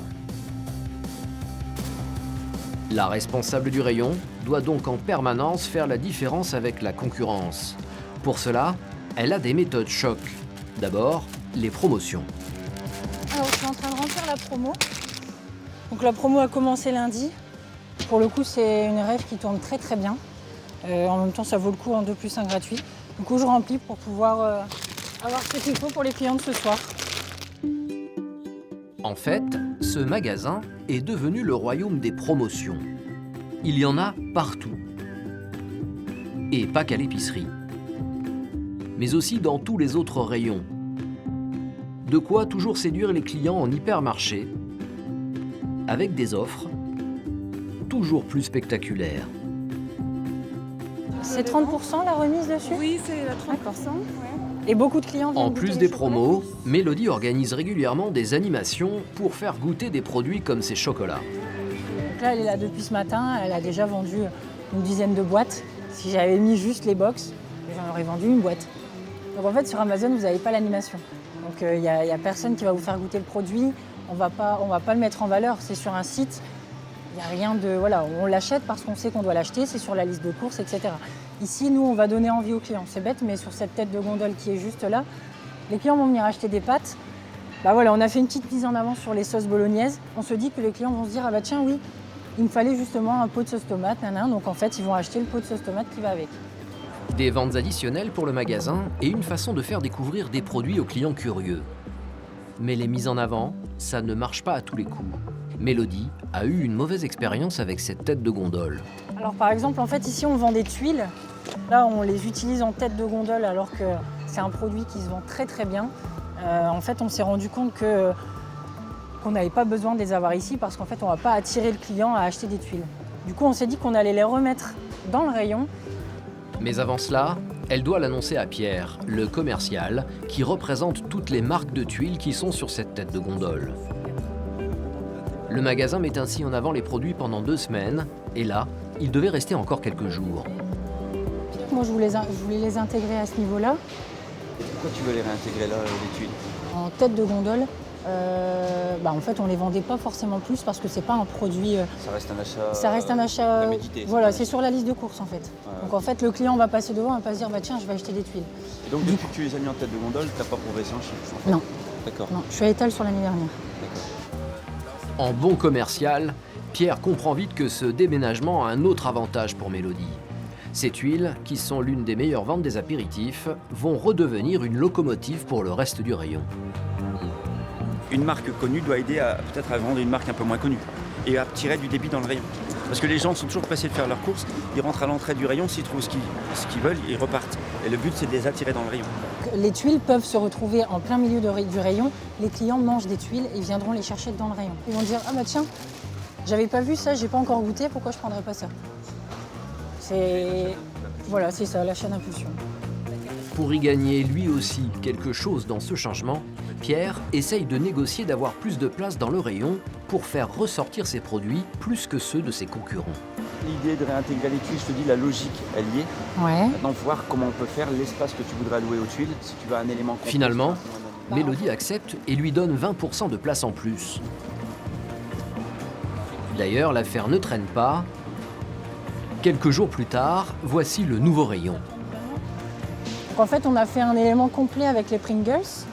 La responsable du rayon doit donc en permanence faire la différence avec la concurrence. Pour cela, elle a des méthodes choc. D'abord, les promotions. Alors, je suis en train de remplir la promo. Donc la promo a commencé lundi. Pour le coup, c'est une rêve qui tourne très très bien. En même temps, ça vaut le coup en 2+1 gratuit. Du coup, je remplis pour pouvoir avoir ce qu'il faut pour les clients de ce soir. En fait, ce magasin est devenu le royaume des promotions. Il y en a partout. Et pas qu'à l'épicerie. Mais aussi dans tous les autres rayons. De quoi toujours séduire les clients en hypermarché, avec des offres toujours plus spectaculaires. C'est 30% la remise dessus? Oui, c'est 30%. Et beaucoup de clients viennent En plus des promos, Mélodie organise régulièrement des animations pour faire goûter des produits comme ces chocolats. Donc là, elle est là depuis ce matin, elle a déjà vendu une dizaine de boîtes. Si j'avais mis juste les box, j'en aurais vendu une boîte. Donc en fait, sur Amazon, vous n'avez pas l'animation. Donc il n'y a personne qui va vous faire goûter le produit, on va pas le mettre en valeur. C'est sur un site, il n'y a rien de... Voilà, on l'achète parce qu'on sait qu'on doit l'acheter, c'est sur la liste de courses, etc. Ici, nous, on va donner envie aux clients. C'est bête, mais sur cette tête de gondole qui est juste là, les clients vont venir acheter des pâtes. Bah voilà, on a fait une petite mise en avant sur les sauces bolognaises. On se dit que les clients vont se dire, ah bah tiens, oui, il me fallait justement un pot de sauce tomate, donc en fait, ils vont acheter le pot de sauce tomate qui va avec. Des ventes additionnelles pour le magasin et une façon de faire découvrir des produits aux clients curieux. Mais les mises en avant, ça ne marche pas à tous les coups. Mélodie a eu une mauvaise expérience avec cette tête de gondole. Alors par exemple, en fait, ici, on vend des tuiles. Là, on les utilise en tête de gondole alors que c'est un produit qui se vend très très bien. En fait, on s'est rendu compte qu'on n'avait pas besoin de les avoir ici parce qu'en fait, on ne va pas attirer le client à acheter des tuiles. Du coup, on s'est dit qu'on allait les remettre dans le rayon. Mais avant cela, elle doit l'annoncer à Pierre, le commercial, qui représente toutes les marques de tuiles qui sont sur cette tête de gondole. Le magasin met ainsi en avant les produits pendant 2 semaines, et là, il devait rester encore quelques jours. Moi, je voulais les intégrer à ce niveau-là. Pourquoi tu veux les réintégrer là, les tuiles? En tête de gondole, en fait, on les vendait pas forcément plus parce que c'est pas un produit. Ça reste un achat. Ça reste un achat. Médité, voilà, c'est sur la liste de courses en fait. Ouais. Donc en fait, le client va passer devant, il va pas se dire bah tiens, je vais acheter des tuiles. Et donc depuis que tu les as mis en tête de gondole, t'as pas progressé en chiffres? En fait. Non. D'accord. Non, je suis à étal sur l'année dernière. En bon commercial, Pierre comprend vite que ce déménagement a un autre avantage pour Mélodie. Ces tuiles, qui sont l'une des meilleures ventes des apéritifs, vont redevenir une locomotive pour le reste du rayon. Une marque connue doit aider peut-être à vendre une marque un peu moins connue et à tirer du débit dans le rayon. Parce que les gens sont toujours pressés de faire leurs courses, ils rentrent à l'entrée du rayon, s'ils trouvent ce qu'ils veulent, ils repartent. Et le but, c'est de les attirer dans le rayon. Les tuiles peuvent se retrouver en plein milieu du rayon. Les clients mangent des tuiles et viendront les chercher dans le rayon. Ils vont dire « Ah bah tiens, j'avais pas vu ça, j'ai pas encore goûté, pourquoi je prendrais pas ça ?» Voilà, c'est ça, l'achat d'impulsion. Pour y gagner lui aussi quelque chose dans ce changement, Pierre essaye de négocier d'avoir plus de place dans le rayon pour faire ressortir ses produits plus que ceux de ses concurrents. L'idée de réintégrer les tuiles, je te dis, la logique, elle y est. Ouais. Maintenant, voir comment on peut faire l'espace que tu voudrais allouer aux tuiles, si tu veux un élément complet. Finalement, Mélodie accepte et lui donne 20% de place en plus. D'ailleurs, l'affaire ne traîne pas. Quelques jours plus tard, voici le nouveau rayon. Donc en fait, on a fait un élément complet avec les Pringles.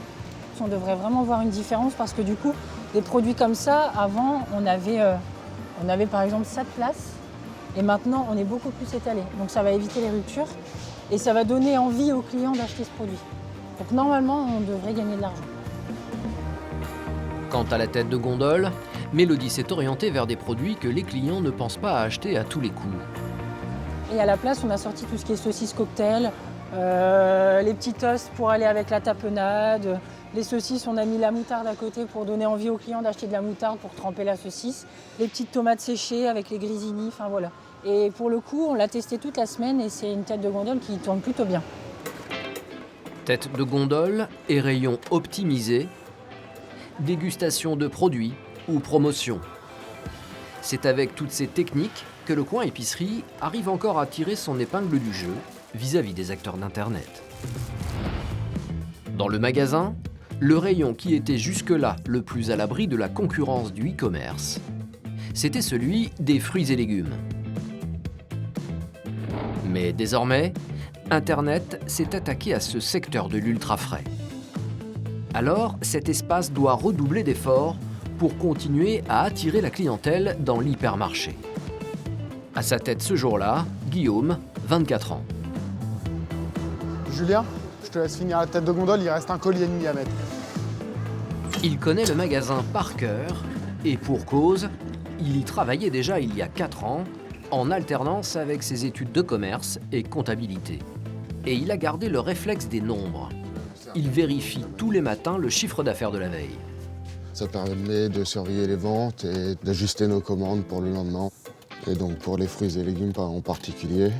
On devrait vraiment voir une différence parce que du coup, des produits comme ça, avant, on avait par exemple ça de place et maintenant, on est beaucoup plus étalé. Donc ça va éviter les ruptures et ça va donner envie aux clients d'acheter ce produit. Donc normalement, on devrait gagner de l'argent. Quant à la tête de gondole, Mélodie s'est orientée vers des produits que les clients ne pensent pas à acheter à tous les coups. Et à la place, on a sorti tout ce qui est saucisses cocktail, les petits toasts pour aller avec la tapenade, Les saucisses, on a mis la moutarde à côté pour donner envie aux clients d'acheter de la moutarde pour tremper la saucisse. Les petites tomates séchées avec les grisinis, enfin voilà. Et pour le coup, on l'a testé toute la semaine et c'est une tête de gondole qui tourne plutôt bien. Tête de gondole et rayons optimisés, dégustation de produits ou promotion. C'est avec toutes ces techniques que le coin épicerie arrive encore à tirer son épingle du jeu vis-à-vis des acteurs d'Internet. Dans le magasin, le rayon qui était jusque-là le plus à l'abri de la concurrence du e-commerce, c'était celui des fruits et légumes. Mais désormais, Internet s'est attaqué à ce secteur de l'ultra frais. Alors, cet espace doit redoubler d'efforts pour continuer à attirer la clientèle dans l'hypermarché. À sa tête ce jour-là, Guillaume, 24 ans. Julien, je te laisse finir la tête de gondole, il reste un collier et demi à mettre. Il connaît le magasin par cœur et pour cause, il y travaillait déjà il y a 4 ans en alternance avec ses études de commerce et comptabilité. Et il a gardé le réflexe des nombres. Il vérifie tous les matins le chiffre d'affaires de la veille. Ça permet de surveiller les ventes et d'ajuster nos commandes pour le lendemain. Et donc pour les fruits et légumes en particulier.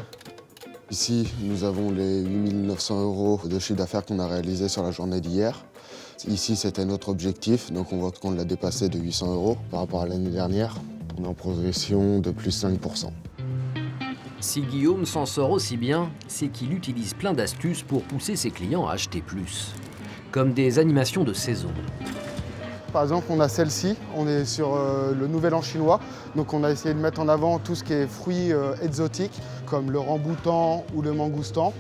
Ici, nous avons les 8 900 € de chiffre d'affaires qu'on a réalisé sur la journée d'hier. Ici, c'était notre objectif, donc on voit qu'on l'a dépassé de 800 € par rapport à l'année dernière. On est en progression de plus 5%. Si Guillaume s'en sort aussi bien, c'est qu'il utilise plein d'astuces pour pousser ses clients à acheter plus. Comme des animations de saison. Par exemple, on a celle-ci, on est sur le Nouvel An chinois. Donc on a essayé de mettre en avant tout ce qui est fruits exotiques, comme le ramboutan ou le mangoustan.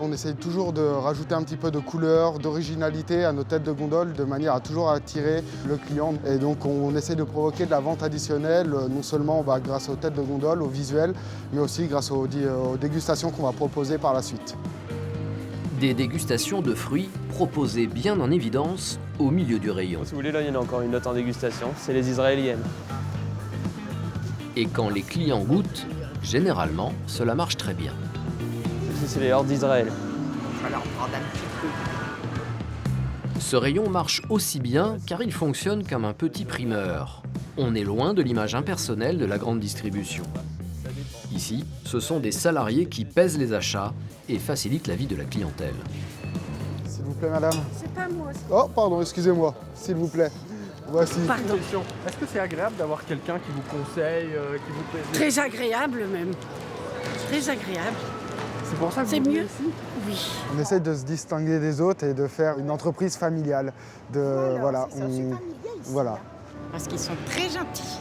On essaye toujours de rajouter un petit peu de couleur, d'originalité à nos têtes de gondole, de manière à toujours attirer le client. Et donc on essaie de provoquer de la vente additionnelle, non seulement grâce aux têtes de gondole, au visuel, mais aussi grâce aux dégustations qu'on va proposer par la suite. Des dégustations de fruits proposées bien en évidence au milieu du rayon. Si vous voulez, là, il y en a encore une autre en dégustation, c'est les israéliennes. Et quand les clients goûtent, généralement, cela marche très bien. Ici, c'est les hordes d'Israël. Alors, prendre un petit peu. Ce rayon marche aussi bien car il fonctionne comme un petit primeur. On est loin de l'image impersonnelle de la grande distribution. Ici, ce sont des salariés qui pèsent les achats et facilitent la vie de la clientèle. S'il vous plaît, madame. C'est pas moi. Oh, pardon, excusez-moi. S'il vous plaît. Voici. Pardon. Est-ce que c'est agréable d'avoir quelqu'un qui vous conseille, qui vous pèse? Très agréable même. Très agréable. C'est pour ça que c'est vous mieux. ici? Oui. On essaye de se distinguer des autres et de faire une entreprise familiale. Voilà. Familial ici, voilà. Parce qu'ils sont très gentils.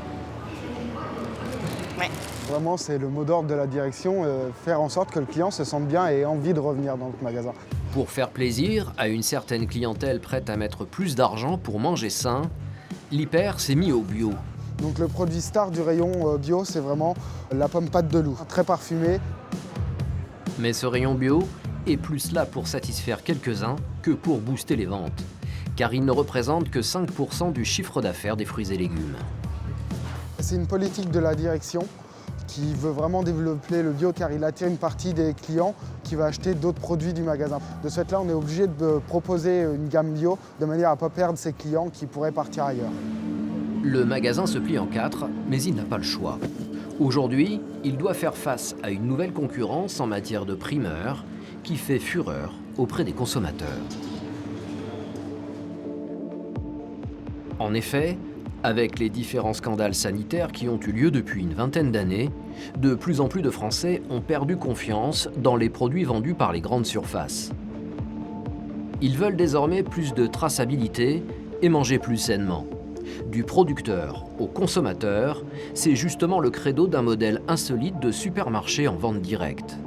Ouais. Vraiment, c'est le mot d'ordre de la direction, faire en sorte que le client se sente bien et ait envie de revenir dans le magasin. Pour faire plaisir à une certaine clientèle prête à mettre plus d'argent pour manger sain, l'Hyper s'est mis au bio. Donc le produit star du rayon bio, c'est vraiment la pomme pâte de loup, très parfumée. Mais ce rayon bio est plus là pour satisfaire quelques-uns que pour booster les ventes, car il ne représente que 5% du chiffre d'affaires des fruits et légumes. C'est une politique de la direction qui veut vraiment développer le bio car il attire une partie des clients qui va acheter d'autres produits du magasin. De ce fait-là, on est obligé de proposer une gamme bio de manière à ne pas perdre ses clients qui pourraient partir ailleurs. Le magasin se plie en 4, mais il n'a pas le choix. Aujourd'hui, il doit faire face à une nouvelle concurrence en matière de primeurs qui fait fureur auprès des consommateurs. En effet, avec les différents scandales sanitaires qui ont eu lieu depuis une vingtaine d'années, de plus en plus de Français ont perdu confiance dans les produits vendus par les grandes surfaces. Ils veulent désormais plus de traçabilité et manger plus sainement. Du producteur au consommateur, c'est justement le credo d'un modèle insolite de supermarché en vente directe.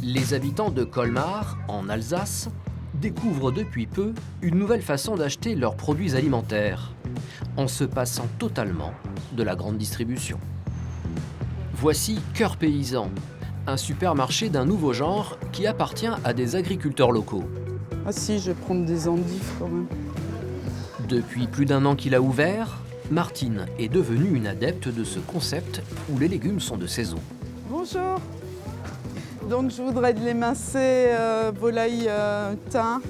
Les habitants de Colmar, en Alsace, découvrent depuis peu une nouvelle façon d'acheter leurs produits alimentaires, en se passant totalement de la grande distribution. Voici Cœur Paysan, un supermarché d'un nouveau genre qui appartient à des agriculteurs locaux. Ah si, je vais prendre des endives quand même. Depuis plus d'1 an qu'il a ouvert, Martine est devenue une adepte de ce concept où les légumes sont de saison. Bonjour. Donc je voudrais de l'émincé, volaille, thym.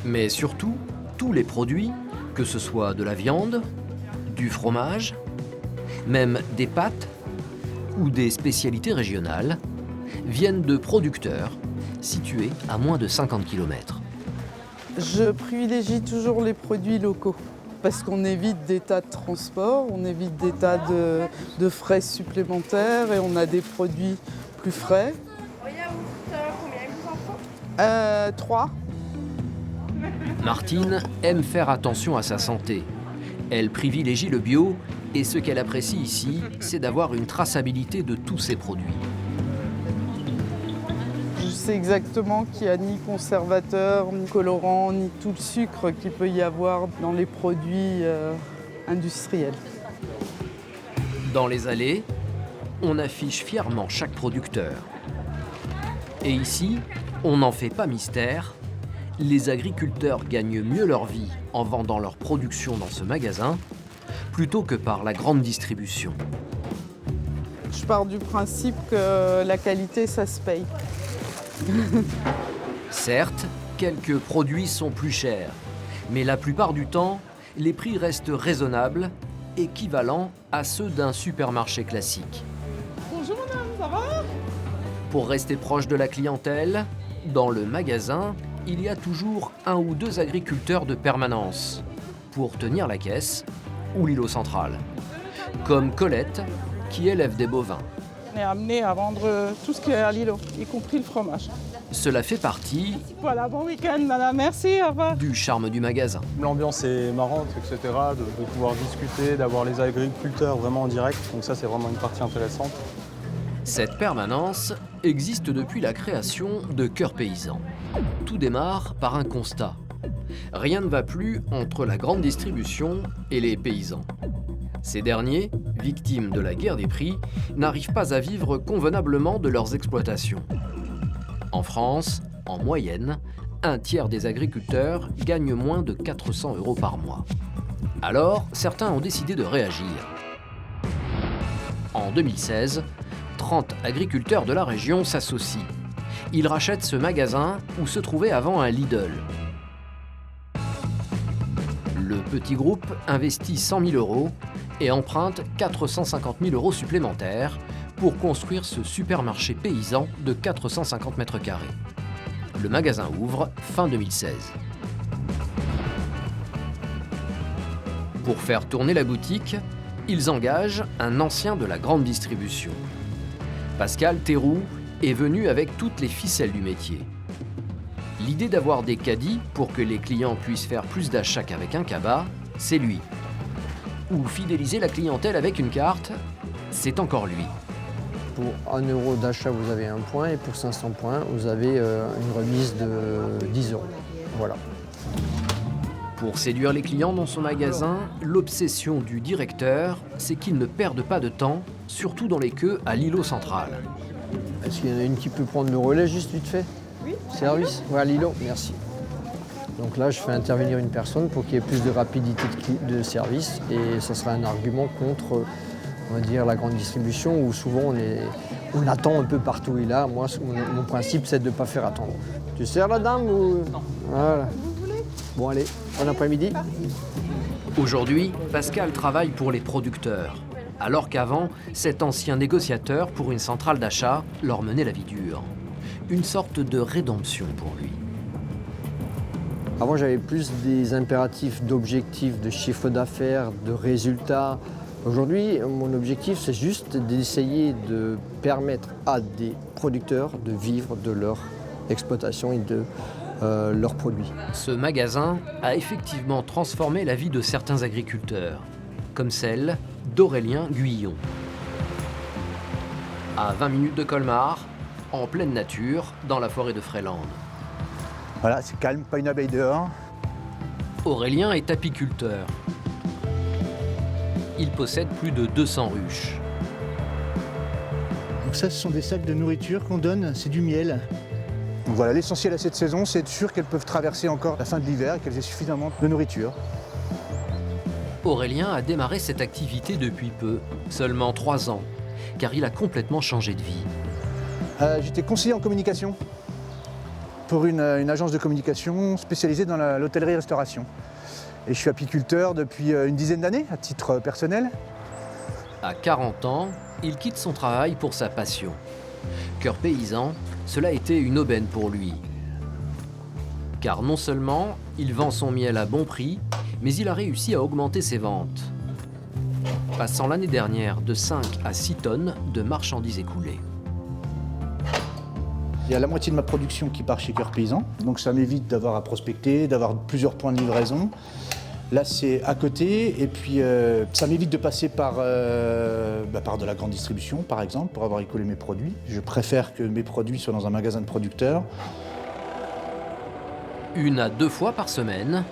Mais surtout, tous les produits, que ce soit de la viande, du fromage, même des pâtes ou des spécialités régionales, viennent de producteurs situés à moins de 50 km. Je privilégie toujours les produits locaux parce qu'on évite des tas de transports, on évite des tas de frais supplémentaires et on a des produits plus frais. Combien vous en faut 3. Martine aime faire attention à sa santé. Elle privilégie le bio et ce qu'elle apprécie ici, c'est d'avoir une traçabilité de tous ses produits. Je sais exactement qu'il n'y a ni conservateur, ni colorant, ni tout le sucre qu'il peut y avoir dans les produits industriels. Dans les allées, on affiche fièrement chaque producteur. Et ici, on n'en fait pas mystère, les agriculteurs gagnent mieux leur vie en vendant leur production dans ce magasin plutôt que par la grande distribution. Je pars du principe que la qualité, ça se paye. Certes, quelques produits sont plus chers, mais la plupart du temps, les prix restent raisonnables, équivalents à ceux d'un supermarché classique. Bonjour madame, ça va? Pour rester proche de la clientèle, dans le magasin, il y a toujours 1 ou 2 agriculteurs de permanence pour tenir la caisse ou l'îlot central, comme Colette qui élève des bovins. On est amené à vendre tout ce qu'il y a à l'îlot, y compris le fromage. Cela fait partie Voilà, bon week-end madame, merci, au revoir. du charme du magasin. L'ambiance est marrante, etc. De pouvoir discuter, d'avoir les agriculteurs vraiment en direct. Donc ça, c'est vraiment une partie intéressante. Cette permanence existe depuis la création de Cœur Paysan. Tout démarre par un constat. Rien ne va plus entre la grande distribution et les paysans. Ces derniers, victimes de la guerre des prix, n'arrivent pas à vivre convenablement de leurs exploitations. En France, en moyenne, 1/3 des agriculteurs gagnent moins de 400 € par mois. Alors, certains ont décidé de réagir. En 2016, 30 agriculteurs de la région s'associent. Ils rachètent ce magasin où se trouvait avant un Lidl. Le petit groupe investit 100 000 € et emprunte 450 000 € supplémentaires pour construire ce supermarché paysan de 450 mètres carrés. Le magasin ouvre fin 2016. Pour faire tourner la boutique, ils engagent un ancien de la grande distribution. Pascal Théroux est venu avec toutes les ficelles du métier. L'idée d'avoir des caddies pour que les clients puissent faire plus d'achats qu'avec un cabas, c'est lui. Ou fidéliser la clientèle avec une carte, c'est encore lui. Pour 1 € d'achat, vous avez 1 point et pour 500 points, vous avez une remise de 10 €. Voilà. Pour séduire les clients dans son magasin, l'obsession du directeur, c'est qu'ils ne perdent pas de temps, surtout dans les queues à l'îlot central. Est-ce qu'il y en a une qui peut prendre le relais juste vite fait? Oui. Service? Ouais, à l'îlot, merci. Donc là, je fais intervenir une personne pour qu'il y ait plus de rapidité de service et ça sera un argument contre, on va dire, la grande distribution où souvent on attend un peu partout. Et là, moi, mon principe, c'est de ne pas faire attendre. Tu sers la dame ou... Non. Voilà. Bon, allez, bon après-midi. Aujourd'hui, Pascal travaille pour les producteurs, alors qu'avant, cet ancien négociateur pour une centrale d'achat leur menait la vie dure. Une sorte de rédemption pour lui. Avant, j'avais plus des impératifs d'objectifs, de chiffre d'affaires, de résultats. Aujourd'hui, mon objectif, c'est juste d'essayer de permettre à des producteurs de vivre de leur exploitation et de leurs produits. Ce magasin a effectivement transformé la vie de certains agriculteurs, comme celle d'Aurélien Guyillon. À 20 minutes de Colmar, en pleine nature, dans la forêt de Fréland. Voilà, c'est calme, pas une abeille dehors. Aurélien est apiculteur. Il possède plus de 200 ruches. Donc ça, ce sont des sacs de nourriture qu'on donne, c'est du miel. Donc voilà, l'essentiel à cette saison, c'est être sûr qu'elles peuvent traverser encore la fin de l'hiver et qu'elles aient suffisamment de nourriture. Aurélien a démarré cette activité depuis peu, seulement 3 ans, car il a complètement changé de vie. J'étais conseiller en communication pour une agence de communication spécialisée dans l'hôtellerie-restauration. Et je suis apiculteur depuis une dizaine d'années, à titre personnel. À 40 ans, il quitte son travail pour sa passion. Cœur paysan, cela a été une aubaine pour lui. Car non seulement il vend son miel à bon prix, mais il a réussi à augmenter ses ventes, passant l'année dernière de 5 à 6 tonnes de marchandises écoulées. Il y a la moitié de ma production qui part chez Cœur Paysan, donc ça m'évite d'avoir à prospecter, d'avoir plusieurs points de livraison. Là, c'est à côté, et puis ça m'évite de passer par de la grande distribution, par exemple, pour avoir écoulé mes produits. Je préfère que mes produits soient dans un magasin de producteurs. 1 à 2 fois par semaine,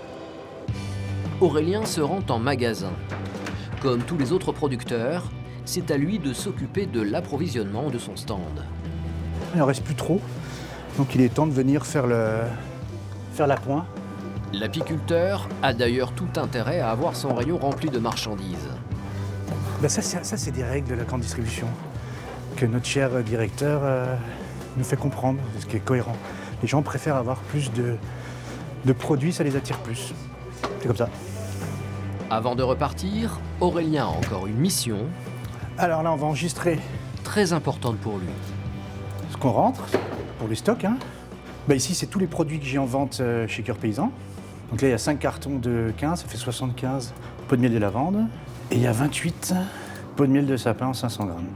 Aurélien se rend en magasin. Comme tous les autres producteurs, c'est à lui de s'occuper de l'approvisionnement de son stand. Il n'en reste plus trop, donc il est temps de venir faire l'appoint. L'apiculteur a d'ailleurs tout intérêt à avoir son rayon rempli de marchandises. Ça, c'est des règles de la grande distribution que notre cher directeur nous fait comprendre, ce qui est cohérent. Les gens préfèrent avoir plus de produits, ça les attire plus. C'est comme ça. Avant de repartir, Aurélien a encore une mission. Alors là, on va enregistrer. Très importante pour lui. Ce qu'on rentre, pour les stocks. Ici, c'est tous les produits que j'ai en vente chez Cœur Paysan. Donc là, il y a 5 cartons de 15, ça fait 75 pots de miel de lavande. Et il y a 28 pots de miel de sapin en 500 grammes.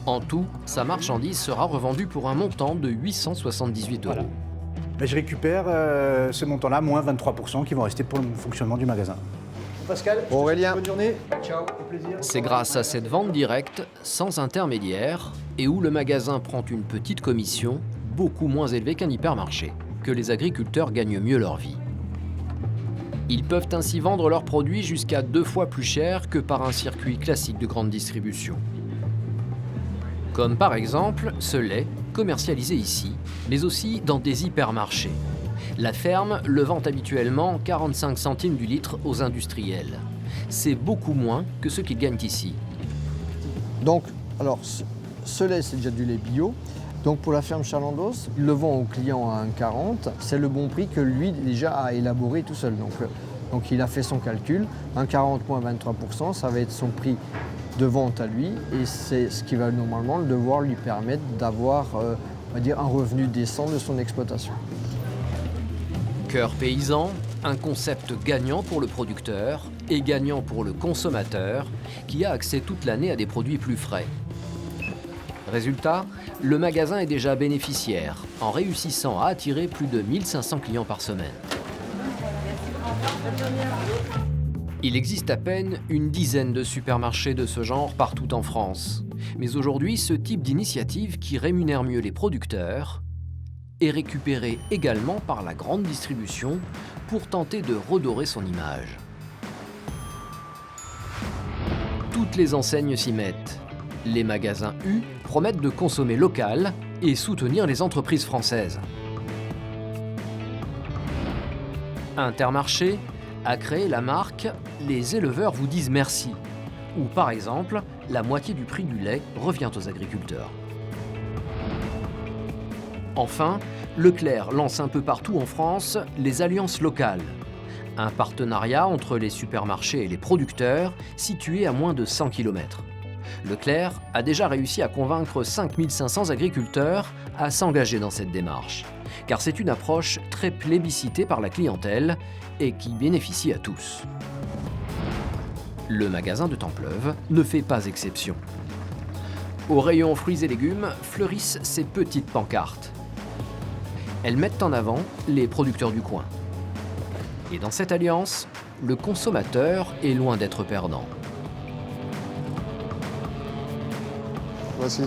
En tout, sa marchandise sera revendue pour un montant de 878 €. Voilà. Je récupère ce montant-là, moins 23% qui vont rester pour le fonctionnement du magasin. Pascal, Aurélien, bonne journée. Ciao, au plaisir. C'est grâce à cette vente directe, sans intermédiaire, et où le magasin prend une petite commission, beaucoup moins élevée qu'un hypermarché, que les agriculteurs gagnent mieux leur vie. Ils peuvent ainsi vendre leurs produits jusqu'à 2 fois plus cher que par un circuit classique de grande distribution. Comme par exemple ce lait, commercialisé ici, mais aussi dans des hypermarchés. La ferme le vend habituellement 45 centimes du litre aux industriels. C'est beaucoup moins que ce qu'ils gagnent ici. Donc, alors, ce lait, c'est déjà du lait bio. Donc pour la ferme Chalandos, il le vend aux clients à 1,40. C'est le bon prix que lui déjà a élaboré tout seul. Donc il a fait son calcul. 1,40 moins 23%, ça va être son prix de vente à lui. Et c'est ce qui va normalement devoir lui permettre d'avoir on va dire, un revenu décent de son exploitation. Cœur paysan, un concept gagnant pour le producteur et gagnant pour le consommateur qui a accès toute l'année à des produits plus frais. Résultat, le magasin est déjà bénéficiaire en réussissant à attirer plus de 1500 clients par semaine. Il existe à peine une dizaine de supermarchés de ce genre partout en France. Mais aujourd'hui, ce type d'initiative qui rémunère mieux les producteurs est récupéré également par la grande distribution pour tenter de redorer son image. Toutes les enseignes s'y mettent. Les magasins U promettent de consommer local et soutenir les entreprises françaises. Intermarché a créé la marque « Les éleveurs vous disent merci » où, par exemple, la moitié du prix du lait revient aux agriculteurs. Enfin, Leclerc lance un peu partout en France les alliances locales, un partenariat entre les supermarchés et les producteurs situés à moins de 100 km. Leclerc a déjà réussi à convaincre 5500 agriculteurs à s'engager dans cette démarche, car c'est une approche très plébiscitée par la clientèle et qui bénéficie à tous. Le magasin de Templeuve ne fait pas exception. Au rayon fruits et légumes fleurissent ces petites pancartes. Elles mettent en avant les producteurs du coin. Et dans cette alliance, le consommateur est loin d'être perdant. Voici.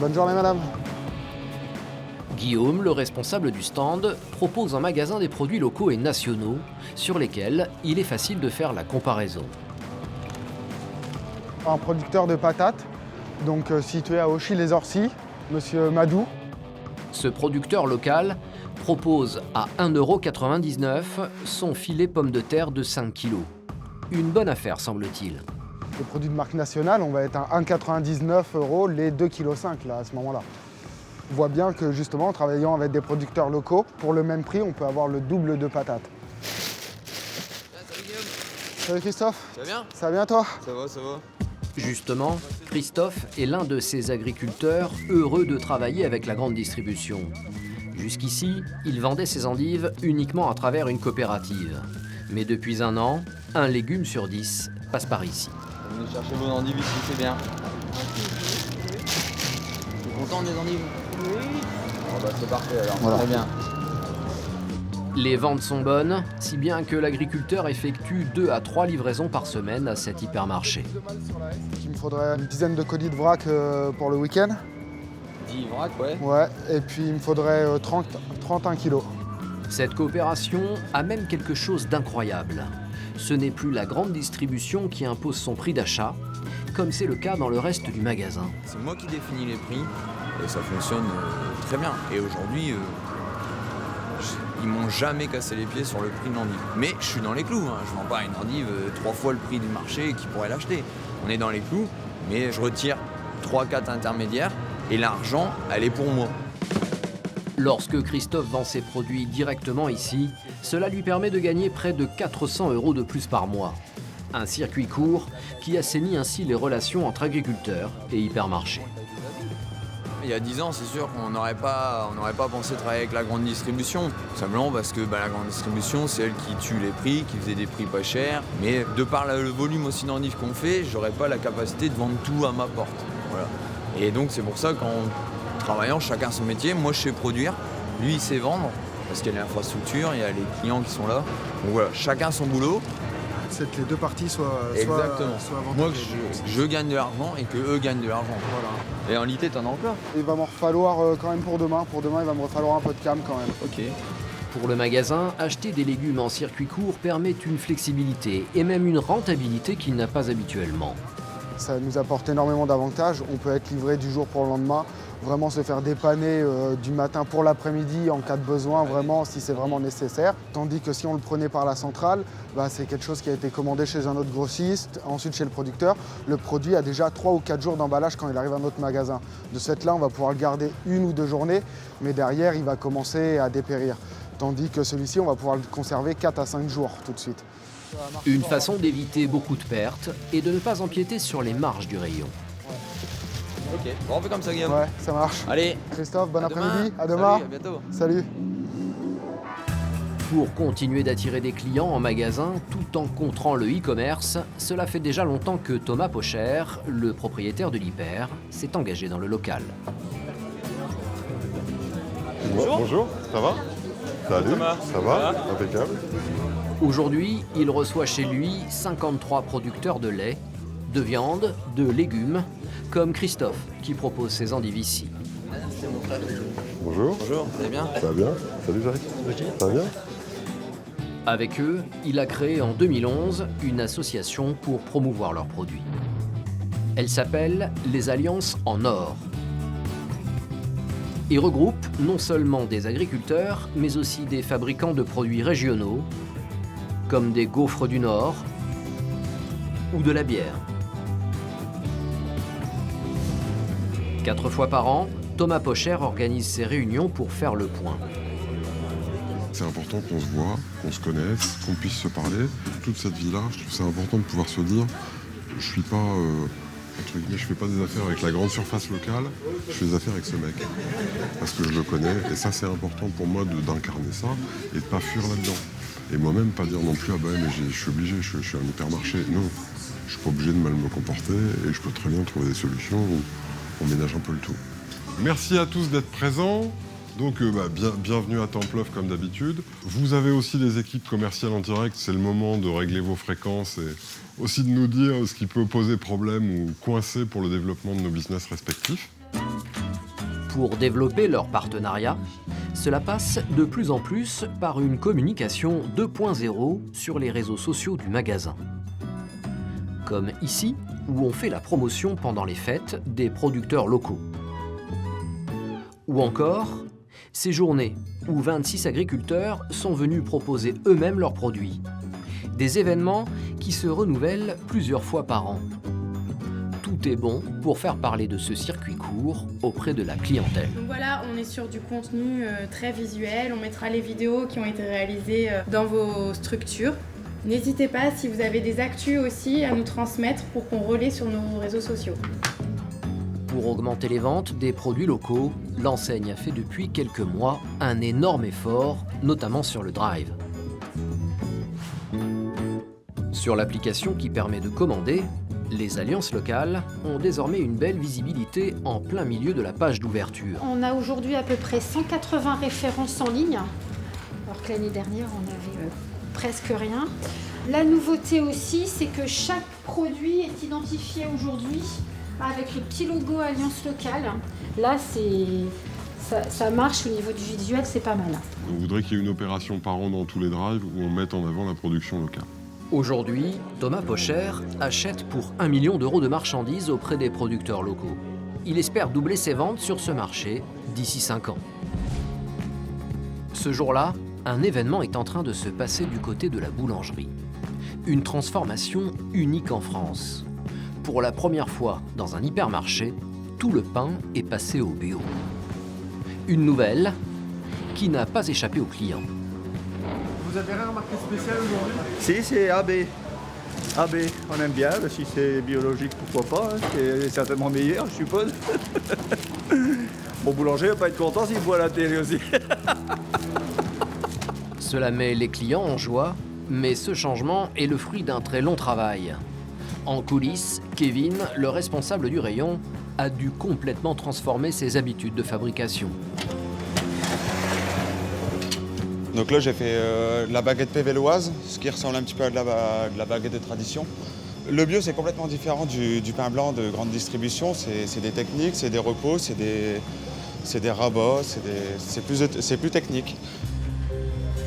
Bonne journée, madame. Guillaume, le responsable du stand, propose en magasin des produits locaux et nationaux sur lesquels il est facile de faire la comparaison. Un producteur de patates, donc situé à Auchy-les-Orties, monsieur Madou. Ce producteur local propose à 1,99 € son filet pommes de terre de 5 kg. Une bonne affaire, semble-t-il. Les produits de marque nationale, on va être à 1,99 € les 2,5 kg là, à ce moment-là. On voit bien que justement en travaillant avec des producteurs locaux, pour le même prix, on peut avoir le double de patates. Salut Christophe. Ça va bien? Ça va bien toi? Ça va, ça va. Justement, Christophe est l'un de ces agriculteurs heureux de travailler avec la grande distribution. Jusqu'ici, il vendait ses endives uniquement à travers une coopérative. Mais depuis un an, un légume sur 10 passe par ici. Vous venez chercher vos endives ici, c'est bien. Vous êtes content des endives? Oui. Oh bah c'est parfait alors, voilà. Très bien. Les ventes sont bonnes, si bien que l'agriculteur effectue 2 à 3 livraisons par semaine à cet hypermarché. Il me faudrait une dizaine de colis de vrac pour le week-end. 10 vrac, ouais. Ouais, et puis il me faudrait 31 kilos. Cette coopération a même quelque chose d'incroyable. Ce n'est plus la grande distribution qui impose son prix d'achat, comme c'est le cas dans le reste du magasin. C'est moi qui définis les prix et ça fonctionne très bien. Et aujourd'hui, ils m'ont jamais cassé les pieds sur le prix de l'endive. Mais je suis dans les clous, hein. Je vends pas une endive 3 fois le prix du marché qui pourrait l'acheter. On est dans les clous, mais je retire 3-4 intermédiaires et l'argent, elle est pour moi. Lorsque Christophe vend ses produits directement ici, cela lui permet de gagner près de 400 € de plus par mois. Un circuit court qui assainit ainsi les relations entre agriculteurs et hypermarchés. Il y a 10 ans, c'est sûr qu'on n'aurait pas pensé travailler avec la grande distribution. Simplement parce que la grande distribution, c'est elle qui tue les prix, qui faisait des prix pas chers. Mais de par le volume aussi d'endives qu'on fait, j'aurais pas la capacité de vendre tout à ma porte. Voilà. Et donc c'est pour ça qu'en travaillant chacun son métier, moi je sais produire, lui il sait vendre, parce qu'il y a l'infrastructure, il y a les clients qui sont là. Donc voilà, chacun son boulot. C'est que les deux parties soient avantageuses. Moi je gagne de l'argent et que eux gagnent de l'argent. Voilà. Et en réalité t'en as encore? Il va m'en falloir quand même pour demain. Pour demain il va me falloir un peu de cam quand même. Ok. Pour le magasin, acheter des légumes en circuit court permet une flexibilité et même une rentabilité qu'il n'a pas habituellement. Ça nous apporte énormément d'avantages. On peut être livré du jour pour le lendemain, vraiment se faire dépanner du matin pour l'après-midi en cas de besoin, vraiment si c'est vraiment nécessaire. Tandis que si on le prenait par la centrale, c'est quelque chose qui a été commandé chez un autre grossiste, ensuite chez le producteur. Le produit a déjà 3 ou 4 jours d'emballage quand il arrive à notre magasin. De ce fait-là, on va pouvoir le garder 1 ou 2 journées, mais derrière, il va commencer à dépérir. Tandis que celui-ci, on va pouvoir le conserver 4 à 5 jours tout de suite. Une façon d'éviter beaucoup de pertes et de ne pas empiéter sur les marges du rayon. Ok, bon, on fait comme ça Guillaume. Ouais, ça marche. Allez. Christophe, bon après-midi, à demain. Salut, à bientôt. Salut. Pour continuer d'attirer des clients en magasin tout en contrant le e-commerce, cela fait déjà longtemps que Thomas Pocher, le propriétaire de l'Hyper, s'est engagé dans le local. Bonjour. Bonjour, ça va? Salut, ça va? Impeccable. Aujourd'hui, il reçoit chez lui 53 producteurs de lait, de viande, de légumes, comme Christophe qui propose ses endives ici. Bonjour. Bonjour, vous allez bien? Ça va bien? Salut Jacques. Ça va bien? Avec eux, il a créé en 2011 une association pour promouvoir leurs produits. Elle s'appelle les Alliances en Or et regroupe non seulement des agriculteurs, mais aussi des fabricants de produits régionaux, comme des gaufres du Nord ou de la bière. 4 fois par an, Thomas Pocher organise ses réunions pour faire le point. C'est important qu'on se voit, qu'on se connaisse, qu'on puisse se parler. Toute cette vie-là, je trouve ça important de pouvoir se dire, je suis pas, entre guillemets, je fais pas des affaires avec la grande surface locale, je fais des affaires avec ce mec. Parce que je le connais, et ça c'est important pour moi d'incarner ça et de pas fuir là-dedans. Et moi-même, pas dire non plus, ah bah mais je suis obligé, je suis un hypermarché. Non, je suis pas obligé de mal me comporter et je peux très bien trouver des solutions où on ménage un peu le tout. Merci à tous d'être présents. Donc bienvenue à Templeuf comme d'habitude. Vous avez aussi des équipes commerciales en direct, c'est le moment de régler vos fréquences et aussi de nous dire ce qui peut poser problème ou coincer pour le développement de nos business respectifs. Pour développer leur partenariat, cela passe de plus en plus par une communication 2.0 sur les réseaux sociaux du magasin. Comme ici, où on fait la promotion pendant les fêtes des producteurs locaux. Ou encore, ces journées où 26 agriculteurs sont venus proposer eux-mêmes leurs produits. Des événements qui se renouvellent plusieurs fois par an. tout est bon pour faire parler de ce circuit court auprès de la clientèle. Donc voilà, on est sur du contenu très visuel. On mettra les vidéos qui ont été réalisées dans vos structures. N'hésitez pas, si vous avez des actus aussi, à nous transmettre pour qu'on relaie sur nos réseaux sociaux. Pour augmenter les ventes des produits locaux, l'enseigne a fait depuis quelques mois un énorme effort, notamment sur le Drive. Sur l'application qui permet de commander, les alliances locales ont désormais une belle visibilité en plein milieu de la page d'ouverture. On a aujourd'hui à peu près 180 références en ligne, alors que l'année dernière on avait presque rien. La nouveauté aussi, c'est que chaque produit est identifié aujourd'hui avec le petit logo Alliance Locale. Là, ça marche au niveau du visuel, c'est pas mal. On voudrait qu'il y ait une opération par an dans tous les drives où on mette en avant la production locale. Aujourd'hui, Thomas Pocher achète pour 1 million d'euros de marchandises auprès des producteurs locaux. Il espère doubler ses ventes sur ce marché d'ici 5 ans. Ce jour-là, un événement est en train de se passer du côté de la boulangerie. Une transformation unique en France. Pour la première fois dans un hypermarché, tout le pain est passé au bio. Une nouvelle qui n'a pas échappé aux clients. Vous avez rien remarqué spécial aujourd'hui? Si, c'est AB. AB, on aime bien, si c'est biologique, pourquoi pas, hein. C'est certainement meilleur, je suppose. Mon boulanger va pas être content s'il voit la télé aussi. Cela met les clients en joie, mais ce changement est le fruit d'un très long travail. En coulisses, Kevin, le responsable du rayon, a dû complètement transformer ses habitudes de fabrication. Donc là, j'ai fait la baguette pévelloise, ce qui ressemble un petit peu à de la baguette de tradition. Le bio, c'est complètement différent du pain blanc de grande distribution. C'est des techniques, c'est des repos, c'est des rabats, c'est plus technique.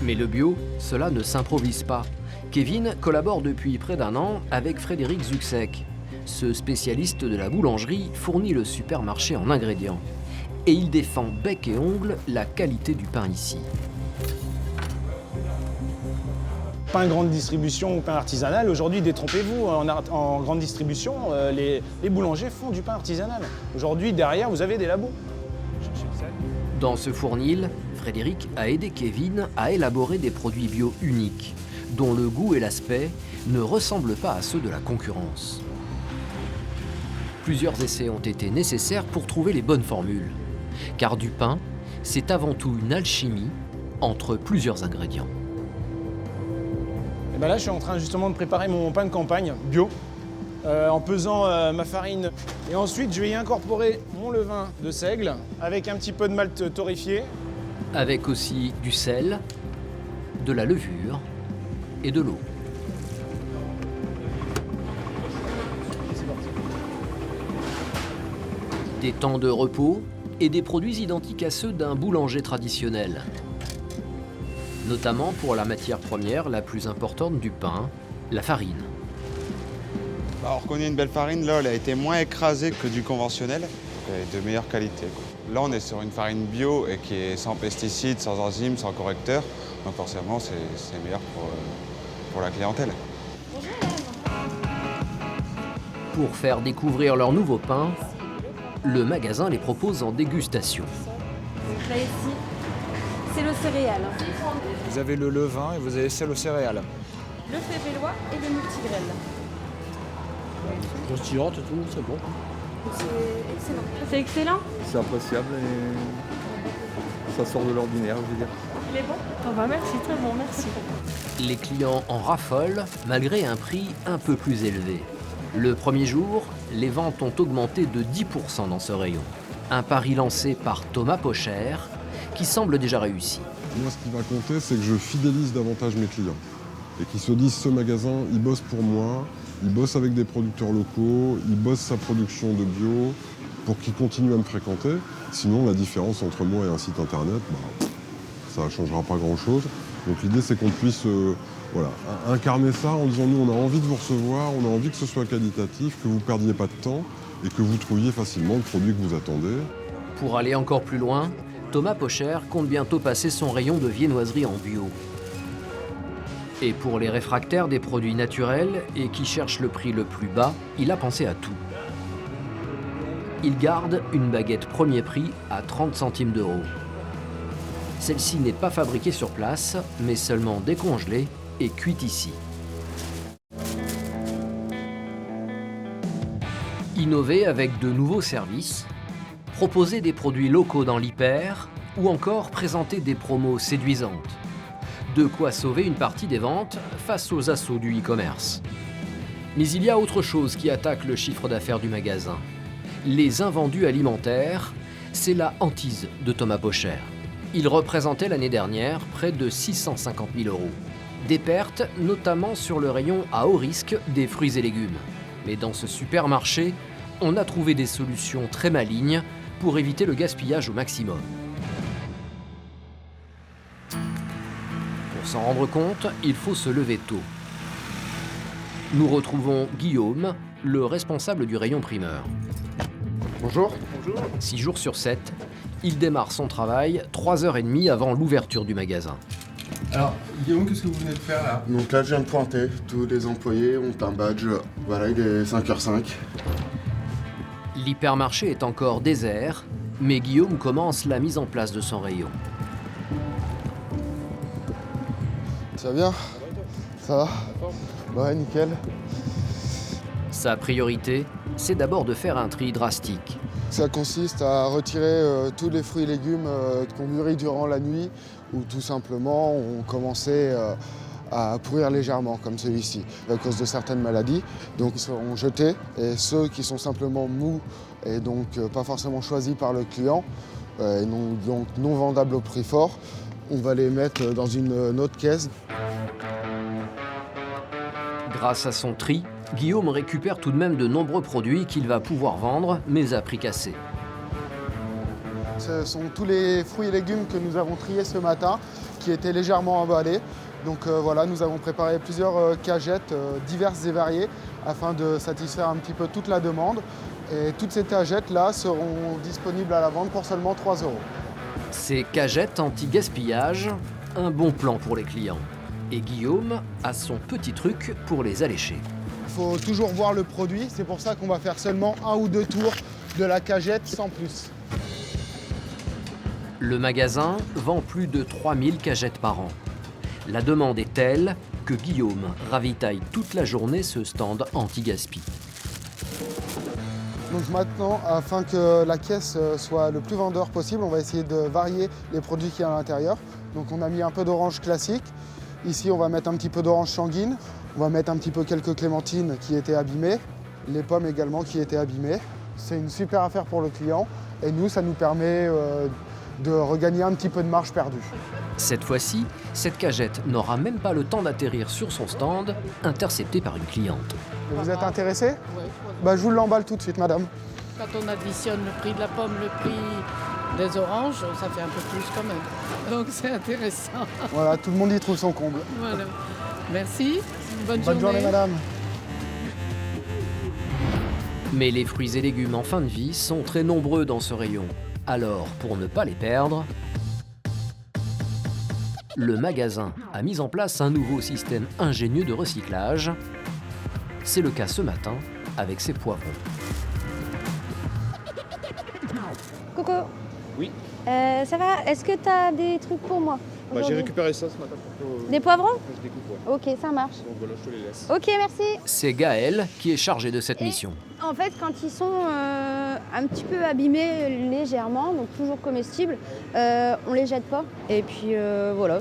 Mais le bio, cela ne s'improvise pas. Kevin collabore depuis près d'1 an avec Frédéric Zuxek. Ce spécialiste de la boulangerie fournit le supermarché en ingrédients. Et il défend bec et ongle la qualité du pain ici. Pain grande distribution ou pain artisanal, aujourd'hui, détrompez-vous, en grande distribution, les boulangers font du pain artisanal. Aujourd'hui, derrière, vous avez des labos. Dans ce fournil, Frédéric a aidé Kevin à élaborer des produits bio uniques, dont le goût et l'aspect ne ressemblent pas à ceux de la concurrence. Plusieurs essais ont été nécessaires pour trouver les bonnes formules, car du pain, c'est avant tout une alchimie entre plusieurs ingrédients. Et ben là, je suis en train justement de préparer mon pain de campagne bio, en pesant ma farine. Et ensuite, je vais y incorporer mon levain de seigle avec un petit peu de malt torréfié. Avec aussi du sel, de la levure et de l'eau. Des temps de repos et des produits identiques à ceux d'un boulanger traditionnel. Notamment pour la matière première la plus importante du pain, la farine. On reconnaît une belle farine, là elle a été moins écrasée que du conventionnel, elle est de meilleure qualité. Là on est sur une farine bio et qui est sans pesticides, sans enzymes, sans correcteurs, donc forcément c'est meilleur pour la clientèle. Pour faire découvrir leur nouveau pain, le magasin les propose en dégustation. Donc là ici, c'est le céréal. Vous avez le levain et vous avez celle aux céréales. Le févellois et le multigraine. Croustillante et tout, c'est bon. C'est excellent. C'est excellent? C'est appréciable et ça sort de l'ordinaire, je veux dire. Il est bon? Oh bah merci, très bon, merci. Les clients en raffolent malgré un prix un peu plus élevé. Le premier jour, les ventes ont augmenté de 10% dans ce rayon. Un pari lancé par Thomas Pocher qui semble déjà réussi. Moi, ce qui va compter, c'est que je fidélise davantage mes clients et qu'ils se disent ce magasin, il bosse pour moi, il bosse avec des producteurs locaux, il bosse sa production de bio pour qu'ils continuent à me fréquenter. Sinon, la différence entre moi et un site internet, ça ne changera pas grand-chose. Donc l'idée, c'est qu'on puisse incarner ça en disant nous, on a envie de vous recevoir, on a envie que ce soit qualitatif, que vous ne perdiez pas de temps et que vous trouviez facilement le produit que vous attendez. Pour aller encore plus loin, Thomas Pocher compte bientôt passer son rayon de viennoiserie en bio. Et pour les réfractaires des produits naturels et qui cherchent le prix le plus bas, il a pensé à tout. il garde une baguette premier prix à 30 centimes d'euros. Celle-ci n'est pas fabriquée sur place, mais seulement décongelée et cuite ici. Innover avec de nouveaux services, proposer des produits locaux dans l'hyper ou encore présenter des promos séduisantes. De quoi sauver une partie des ventes face aux assauts du e-commerce. Mais il y a autre chose qui attaque le chiffre d'affaires du magasin. Les invendus alimentaires, c'est la hantise de Thomas Pocher. Il représentait l'année dernière près de 650 000 euros. Des pertes, notamment sur le rayon à haut risque des fruits et légumes. Mais dans ce supermarché, on a trouvé des solutions très malignes pour éviter le gaspillage au maximum. Pour s'en rendre compte, il faut se lever tôt. Nous retrouvons Guillaume, le responsable du rayon primeur. Bonjour. 6 jours sur 7, il démarre son travail 3h30 avant l'ouverture du magasin. Alors, Guillaume, qu'est-ce que vous venez de faire là? Donc là, je viens de pointer. Tous les employés ont un badge. Voilà, il est 5h05. L'hypermarché est encore désert, mais Guillaume commence la mise en place de son rayon. Ça va bien? Ça va? Ouais, nickel. Sa priorité, c'est d'abord de faire un tri drastique. Ça consiste à retirer tous les fruits et légumes qu'on mûrit durant la nuit ou tout simplement ont commencé à pourrir légèrement, comme celui-ci, à cause de certaines maladies. Donc ils seront jetés et ceux qui sont simplement mous et donc pas forcément choisis par le client, et donc non vendables au prix fort, on va les mettre dans une autre caisse. Grâce à son tri, Guillaume récupère tout de même de nombreux produits qu'il va pouvoir vendre, mais à prix cassé. Ce sont tous les fruits et légumes que nous avons triés ce matin, qui étaient légèrement emballés. Donc voilà, nous avons préparé plusieurs cagettes diverses et variées afin de satisfaire un petit peu toute la demande. Et toutes ces cagettes-là seront disponibles à la vente pour seulement 3 €. Ces cagettes anti-gaspillage, un bon plan pour les clients. Et Guillaume a son petit truc pour les allécher. Il faut toujours voir le produit, c'est pour ça qu'on va faire seulement 1 ou 2 tours de la cagette sans plus. Le magasin vend plus de 3000 cagettes par an. La demande est telle que Guillaume ravitaille toute la journée ce stand anti-gaspi. Donc maintenant, afin que la caisse soit le plus vendeur possible, on va essayer de varier les produits qu'il y a à l'intérieur. Donc on a mis un peu d'orange classique. Ici, on va mettre un petit peu d'orange sanguine. On va mettre un petit peu quelques clémentines qui étaient abîmées. Les pommes également qui étaient abîmées. C'est une super affaire pour le client. Et nous, ça nous permet de regagner un petit peu de marge perdue. Cette fois-ci, cette cagette n'aura même pas le temps d'atterrir sur son stand, interceptée par une cliente. Vous êtes intéressé? Oui. Je vous l'emballe tout de suite, madame. Quand on additionne le prix de la pomme, le prix des oranges, ça fait un peu plus quand même. Donc c'est intéressant. Voilà, tout le monde y trouve son comble. Voilà. Merci. Bonne journée, madame. Mais les fruits et légumes en fin de vie sont très nombreux dans ce rayon. Alors, pour ne pas les perdre, le magasin a mis en place un nouveau système ingénieux de recyclage. C'est le cas ce matin avec ses poivrons. Coucou. Oui. Ça va? Est-ce que tu as des trucs pour moi? J'ai récupéré ça ce matin. Des poivrons? Je découpe, ouais. Ok, ça marche. Donc voilà, je te les laisse. Ok, merci. C'est Gaël qui est chargé de cette mission. En fait, quand ils sont un petit peu abîmés légèrement, donc toujours comestibles, on les jette pas. Et puis voilà.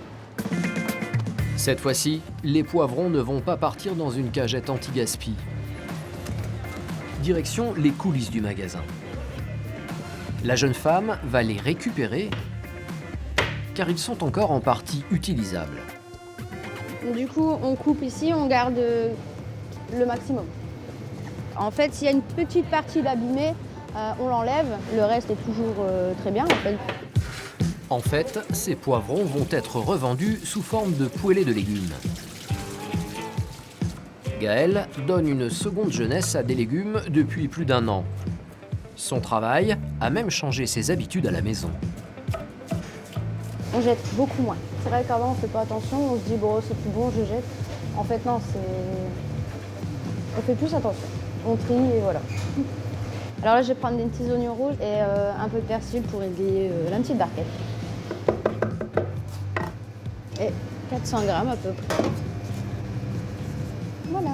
Cette fois-ci, les poivrons ne vont pas partir dans une cagette anti-gaspi. Direction les coulisses du magasin. La jeune femme va les récupérer car ils sont encore en partie utilisables. Donc, du coup, on coupe ici, on garde le maximum. En fait, s'il y a une petite partie d'abîmée, on l'enlève. Le reste est toujours très bien, en fait. En fait, ces poivrons vont être revendus sous forme de poêlée de légumes. Gaël donne une seconde jeunesse à des légumes depuis plus d'1 an. Son travail a même changé ses habitudes à la maison. On jette beaucoup moins. C'est vrai qu'avant, on ne fait pas attention, on se dit bon, c'est plus bon, je jette. En fait, non, on fait plus attention. On trie et voilà. Alors là, je vais prendre des petits oignons rouges et un peu de persil pour égayer la petite barquette. Et 400 grammes à peu près. Voilà.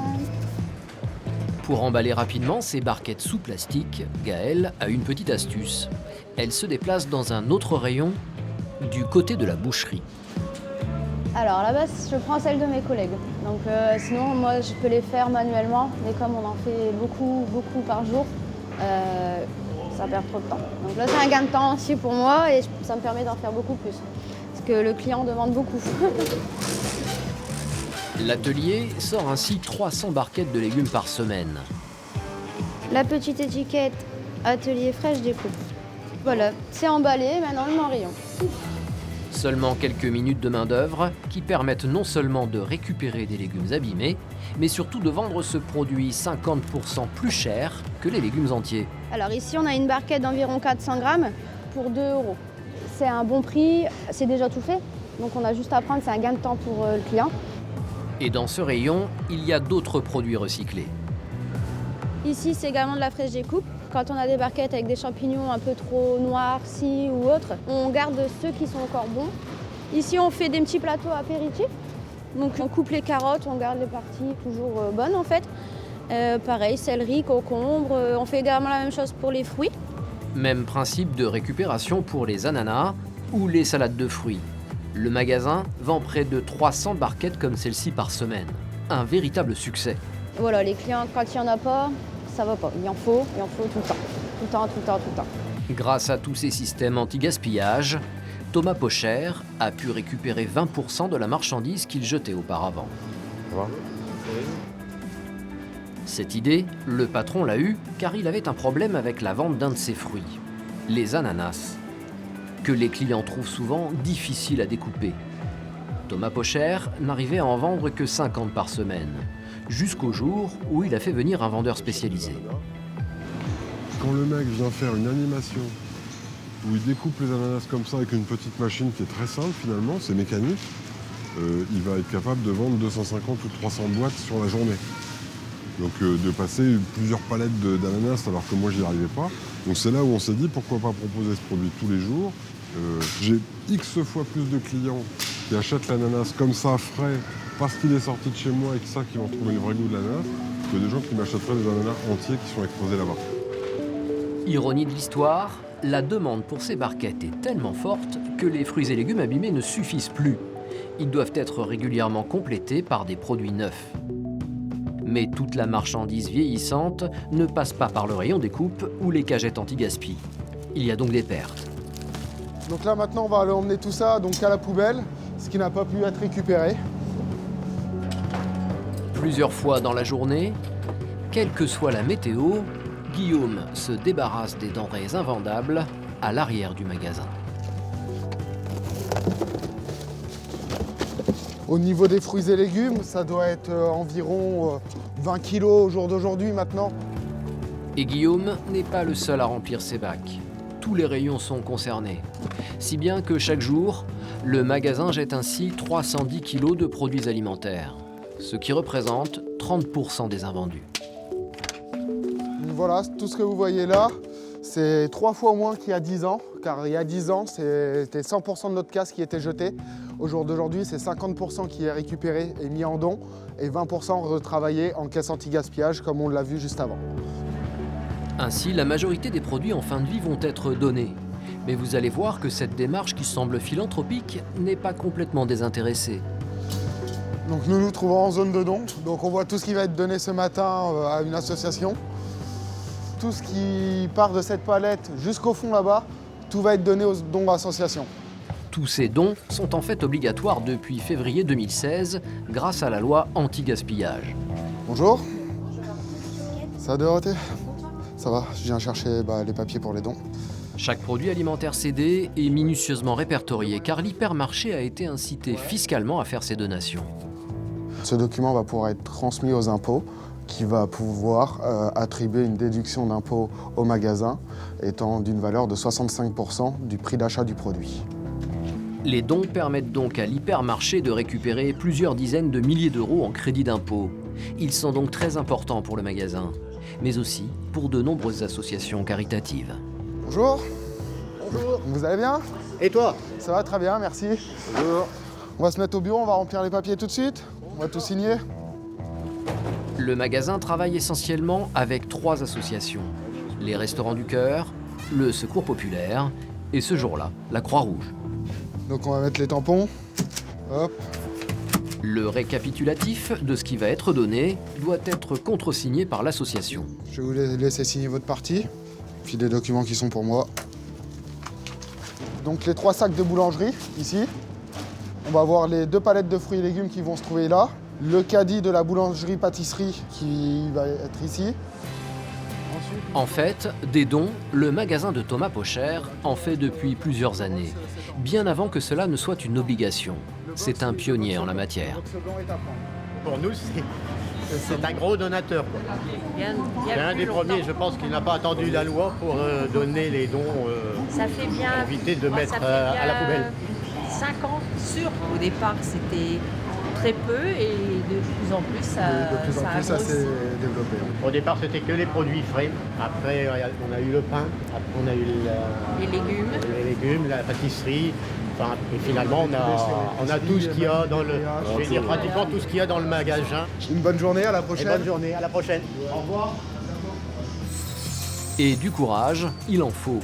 Pour emballer rapidement ces barquettes sous plastique, Gaëlle a une petite astuce. Elle se déplace dans un autre rayon, du côté de la boucherie. Alors à la base, je prends celle de mes collègues. Donc sinon, moi, je peux les faire manuellement, mais comme on en fait beaucoup par jour, ça perd trop de temps. Donc là, c'est un gain de temps aussi pour moi et ça me permet d'en faire beaucoup plus. Parce que le client demande beaucoup. L'atelier sort ainsi 300 barquettes de légumes par semaine. La petite étiquette atelier fraîche découpe. Voilà, c'est emballé, maintenant le rayon. Seulement quelques minutes de main-d'œuvre qui permettent non seulement de récupérer des légumes abîmés, mais surtout de vendre ce produit 50% plus cher que les légumes entiers. Alors ici, on a une barquette d'environ 400 grammes pour 2 €. C'est un bon prix, c'est déjà tout fait. Donc on a juste à prendre, c'est un gain de temps pour le client. Et dans ce rayon, il y a d'autres produits recyclés. Ici, c'est également de la fraîche découpe. Quand on a des barquettes avec des champignons un peu trop noircis ou autres, on garde ceux qui sont encore bons. Ici, on fait des petits plateaux apéritifs. Donc on coupe les carottes, on garde les parties toujours bonnes en fait. Pareil, céleri, concombre. On fait également la même chose pour les fruits. Même principe de récupération pour les ananas ou les salades de fruits. Le magasin vend près de 300 barquettes comme celle-ci par semaine. Un véritable succès. Voilà, les clients, quand il n'y en a pas, ça va pas. Il en faut tout le temps. Tout le temps, tout le temps, tout le temps. Grâce à tous ces systèmes anti-gaspillage, Thomas Pocher a pu récupérer 20% de la marchandise qu'il jetait auparavant. Cette idée, le patron l'a eue car il avait un problème avec la vente d'un de ses fruits, les ananas, que les clients trouvent souvent difficiles à découper. Thomas Pocher n'arrivait à en vendre que 50 par semaine, jusqu'au jour où il a fait venir un vendeur spécialisé. Quand le mec vient faire une animation où il découpe les ananas comme ça avec une petite machine qui est très simple finalement, c'est mécanique, il va être capable de vendre 250 ou 300 boîtes sur la journée. Donc de passer plusieurs palettes d'ananas alors que moi j'y arrivais pas. Donc c'est là où on s'est dit pourquoi pas proposer ce produit tous les jours. J'ai X fois plus de clients qui achètent l'ananas comme ça frais parce qu'il est sorti de chez moi et que ça qui vont trouver le vrai goût de l'ananas que des gens qui m'achèteraient des ananas entiers qui sont exposés là-bas. Ironie de l'histoire, la demande pour ces barquettes est tellement forte que les fruits et légumes abîmés ne suffisent plus. Ils doivent être régulièrement complétés par des produits neufs. Mais toute la marchandise vieillissante ne passe pas par le rayon découpe ou les cagettes anti-gaspi. Il y a donc des pertes. Donc là maintenant on va aller emmener tout ça donc à la poubelle, ce qui n'a pas pu être récupéré. Plusieurs fois dans la journée, quelle que soit la météo, Guillaume se débarrasse des denrées invendables à l'arrière du magasin. Au niveau des fruits et légumes, ça doit être environ 20 kilos au jour d'aujourd'hui maintenant. Et Guillaume n'est pas le seul à remplir ses bacs. Tous les rayons sont concernés. Si bien que chaque jour, le magasin jette ainsi 310 kilos de produits alimentaires, ce qui représente 30% des invendus. Voilà, tout ce que vous voyez là, c'est 3 fois moins qu'il y a 10 ans, car il y a 10 ans, c'était 100% de notre casse qui était jeté. Au jour d'aujourd'hui, c'est 50% qui est récupéré et mis en don, et 20% retravaillé en caisse anti-gaspillage, comme on l'a vu juste avant. Ainsi, la majorité des produits en fin de vie vont être donnés. Mais vous allez voir que cette démarche qui semble philanthropique n'est pas complètement désintéressée. Donc nous nous trouvons en zone de don, donc on voit tout ce qui va être donné ce matin à une association. Tout ce qui part de cette palette jusqu'au fond là-bas, tout va être donné aux dons associations. Tous ces dons sont en fait obligatoires depuis février 2016 grâce à la loi anti-gaspillage. Bonjour. Ça va Dorothée ? Ça va, je viens chercher les papiers pour les dons. Chaque produit alimentaire cédé est minutieusement répertorié car l'hypermarché a été incité fiscalement à faire ces donations. Ce document va pouvoir être transmis aux impôts, qui va pouvoir attribuer une déduction d'impôt au magasin étant d'une valeur de 65% du prix d'achat du produit. Les dons permettent donc à l'hypermarché de récupérer plusieurs dizaines de milliers d'euros en crédit d'impôt. Ils sont donc très importants pour le magasin. mais aussi pour de nombreuses associations caritatives. Bonjour. Bonjour. Vous allez bien? Et toi? Ça va très bien, merci. Bonjour. On va se mettre au bureau, on va remplir les papiers tout de suite. On va tout signer. Le magasin travaille essentiellement avec 3 associations. Les Restaurants du Cœur, le Secours Populaire et ce jour-là, la Croix-Rouge. Donc on va mettre les tampons. Hop. Le récapitulatif de ce qui va être donné doit être contresigné par l'association. Je vais vous laisser signer votre partie, puis les documents qui sont pour moi. Donc les 3 sacs de boulangerie, ici. On va avoir les 2 palettes de fruits et légumes qui vont se trouver là. Le caddie de la boulangerie-pâtisserie qui va être ici. En fait, des dons, le magasin de Thomas Pocher en fait depuis plusieurs années, bien avant que cela ne soit une obligation. C'est un pionnier en la matière. Pour nous, c'est un gros donateur. C'est un des premiers, je pense, qui n'a pas attendu la loi pour donner les dons, ça fait bien, pour éviter de mettre à la poubelle. 5 ans sûr. Au départ, c'était très peu et de plus en plus, ça s'est développé. Au départ, c'était que les produits frais. Après, on a eu le pain. Après, on a eu les légumes, la pâtisserie. Enfin, et finalement, on a tout ce qu'il y a dans le... Je vais dire pratiquement tout ce qu'il y a dans le magasin. Une bonne journée, à la prochaine. Bonne journée, à la prochaine. Au revoir. Et du courage, il en faut.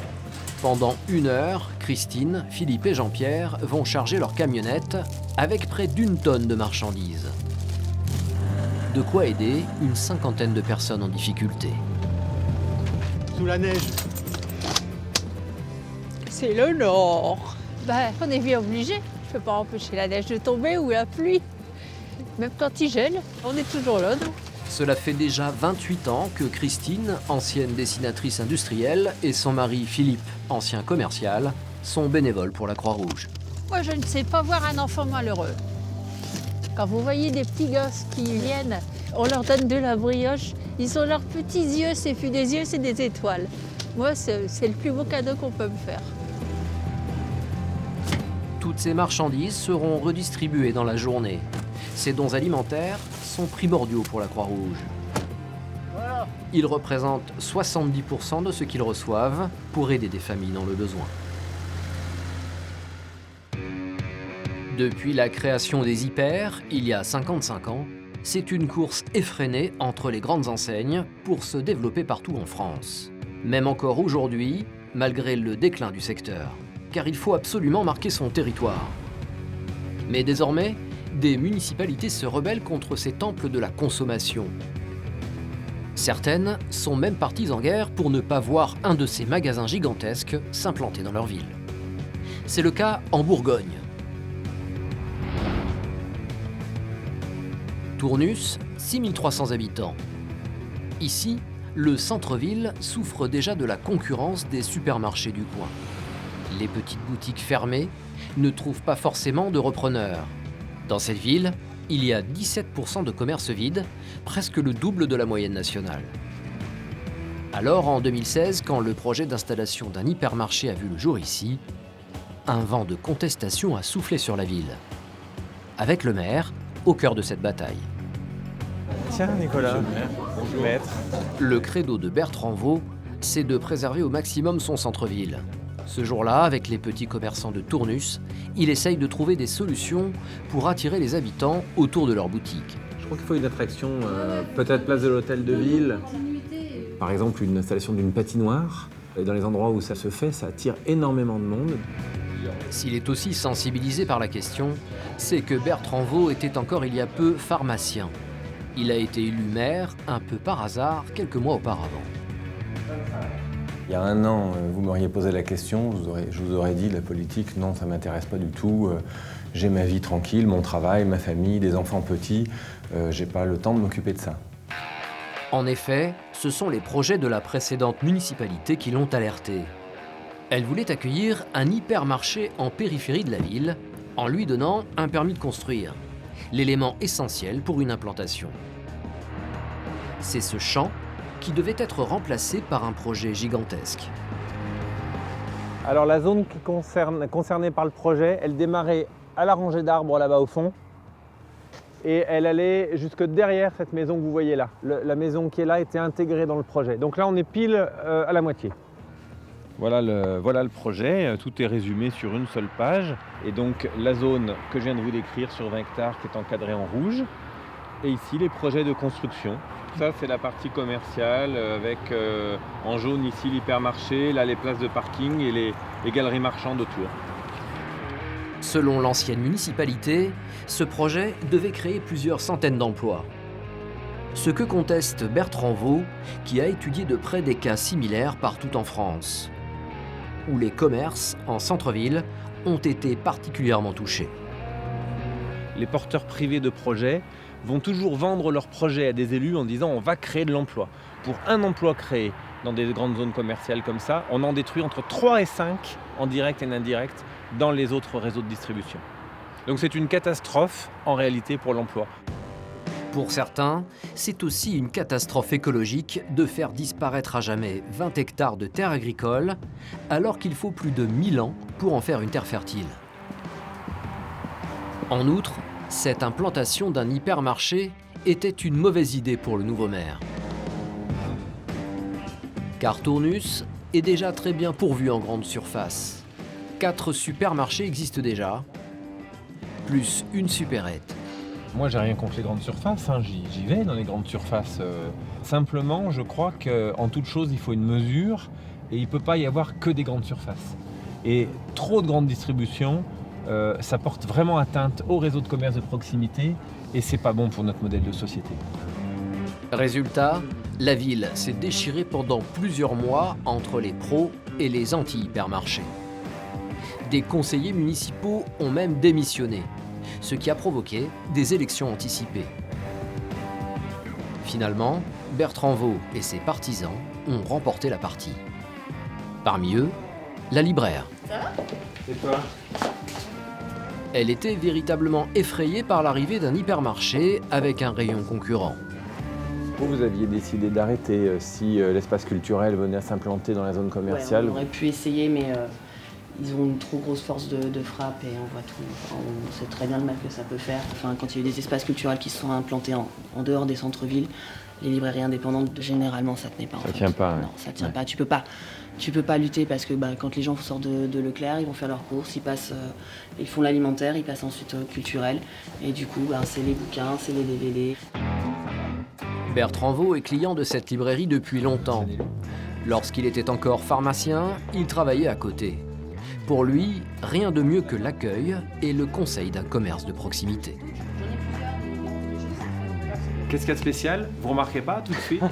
Pendant 1 heure, Christine, Philippe et Jean-Pierre vont charger leur camionnette avec près d'1 tonne de marchandises. De quoi aider une 50aine de personnes en difficulté. Sous la neige. C'est le nord. On est bien obligé. Je ne peux pas empêcher la neige de tomber ou la pluie. Même quand il gèle, on est toujours là, nous. Cela fait déjà 28 ans que Christine, ancienne dessinatrice industrielle, et son mari Philippe, ancien commercial, sont bénévoles pour la Croix-Rouge. Moi, je ne sais pas voir un enfant malheureux. Quand vous voyez des petits gosses qui viennent, on leur donne de la brioche, ils ont leurs petits yeux, c'est plus des yeux, c'est des étoiles. Moi, c'est le plus beau cadeau qu'on peut me faire. Toutes ces marchandises seront redistribuées dans la journée. Ces dons alimentaires sont primordiaux pour la Croix-Rouge. Ils représentent 70% de ce qu'ils reçoivent pour aider des familles dans le besoin. Depuis la création des hyper, il y a 55 ans, c'est une course effrénée entre les grandes enseignes pour se développer partout en France. Même encore aujourd'hui, malgré le déclin du secteur, car il faut absolument marquer son territoire. Mais désormais, des municipalités se rebellent contre ces temples de la consommation. Certaines sont même parties en guerre pour ne pas voir un de ces magasins gigantesques s'implanter dans leur ville. C'est le cas en Bourgogne. Tournus, 6300 habitants. Ici, le centre-ville souffre déjà de la concurrence des supermarchés du coin. Les petites boutiques fermées ne trouvent pas forcément de repreneurs. Dans cette ville, il y a 17% de commerces vides, presque le double de la moyenne nationale. Alors, en 2016, quand le projet d'installation d'un hypermarché a vu le jour ici, un vent de contestation a soufflé sur la ville. Avec le maire au cœur de cette bataille. Tiens, Nicolas. Bonjour. Maître. Le credo de Bertrand Vaux, c'est de préserver au maximum son centre-ville. Ce jour-là, avec les petits commerçants de Tournus, il essaye de trouver des solutions pour attirer les habitants autour de leur boutique. Je crois qu'il faut une attraction, peut-être place de l'hôtel de ville. Par exemple, une installation d'une patinoire. Et dans les endroits où ça se fait, ça attire énormément de monde. S'il est aussi sensibilisé par la question, c'est que Bertrand Vaux était encore il y a peu pharmacien. Il a été élu maire, un peu par hasard, quelques mois auparavant. Il y a 1 an, vous m'auriez posé la question, je vous aurais dit, la politique, non, ça ne m'intéresse pas du tout. J'ai ma vie tranquille, mon travail, ma famille, des enfants petits. J'ai pas le temps de m'occuper de ça. En effet, ce sont les projets de la précédente municipalité qui l'ont alerté. Elle voulait accueillir un hypermarché en périphérie de la ville, en lui donnant un permis de construire, l'élément essentiel pour une implantation. C'est ce champ qui devait être remplacé par un projet gigantesque. Alors la zone concernée par le projet, elle démarrait à la rangée d'arbres là-bas au fond. et elle allait jusque derrière cette maison que vous voyez là. La maison qui est là était intégrée dans le projet. Donc là, on est pile à la moitié. Voilà le projet, tout est résumé sur une seule page. Et donc la zone que je viens de vous décrire sur 20 hectares qui est encadrée en rouge. Et ici, les projets de construction. Ça, c'est la partie commerciale avec en jaune ici l'hypermarché, là les places de parking et les galeries marchandes autour. Selon l'ancienne municipalité, ce projet devait créer plusieurs centaines d'emplois. Ce que conteste Bertrand Vaux, qui a étudié de près des cas similaires partout en France, où les commerces en centre-ville ont été particulièrement touchés. Les porteurs privés de projets vont toujours vendre leurs projets à des élus en disant on va créer de l'emploi. Pour un emploi créé dans des grandes zones commerciales comme ça, on en détruit entre 3 et 5 en direct et en indirect dans les autres réseaux de distribution. Donc c'est une catastrophe en réalité pour l'emploi. Pour certains, c'est aussi une catastrophe écologique de faire disparaître à jamais 20 hectares de terres agricoles alors qu'il faut plus de 1000 ans pour en faire une terre fertile. En outre, cette implantation d'un hypermarché était une mauvaise idée pour le nouveau maire. Car Tournus est déjà très bien pourvu en grande surface. 4 supermarchés existent déjà, plus une supérette. Moi, j'ai rien contre les grandes surfaces, hein. J'y vais dans les grandes surfaces. Simplement, je crois qu'en toute chose, il faut une mesure et il ne peut pas y avoir que des grandes surfaces. Et trop de grandes distributions, ça porte vraiment atteinte au réseau de commerce de proximité et c'est pas bon pour notre modèle de société. Résultat, la ville s'est déchirée pendant plusieurs mois entre les pros et les anti-hypermarchés. Des conseillers municipaux ont même démissionné, ce qui a provoqué des élections anticipées. Finalement, Bertrand Vaux et ses partisans ont remporté la partie. Parmi eux, la libraire. Ça va ? Et toi ? Elle était véritablement effrayée par l'arrivée d'un hypermarché avec un rayon concurrent. Vous aviez décidé d'arrêter si l'espace culturel venait à s'implanter dans la zone commerciale. Ouais, on aurait pu essayer, mais ils ont une trop grosse force de frappe et on voit tout. Enfin, on sait très bien le mal que ça peut faire. Enfin, quand il y a eu des espaces culturels qui se sont implantés en dehors des centres-villes, les librairies indépendantes, généralement, ça tenait pas. Ça tient pas. Non, ça tient pas. Tu peux pas lutter parce que quand les gens sortent de Leclerc, ils vont faire leurs courses, ils font l'alimentaire, ils passent ensuite au culturel. Et du coup, c'est les bouquins, c'est les DVD. Bertrand Vaux est client de cette librairie depuis longtemps. Lorsqu'il était encore pharmacien, il travaillait à côté. Pour lui, rien de mieux que l'accueil et le conseil d'un commerce de proximité. Qu'est-ce qu'il y a de spécial? Vous remarquez pas tout de suite?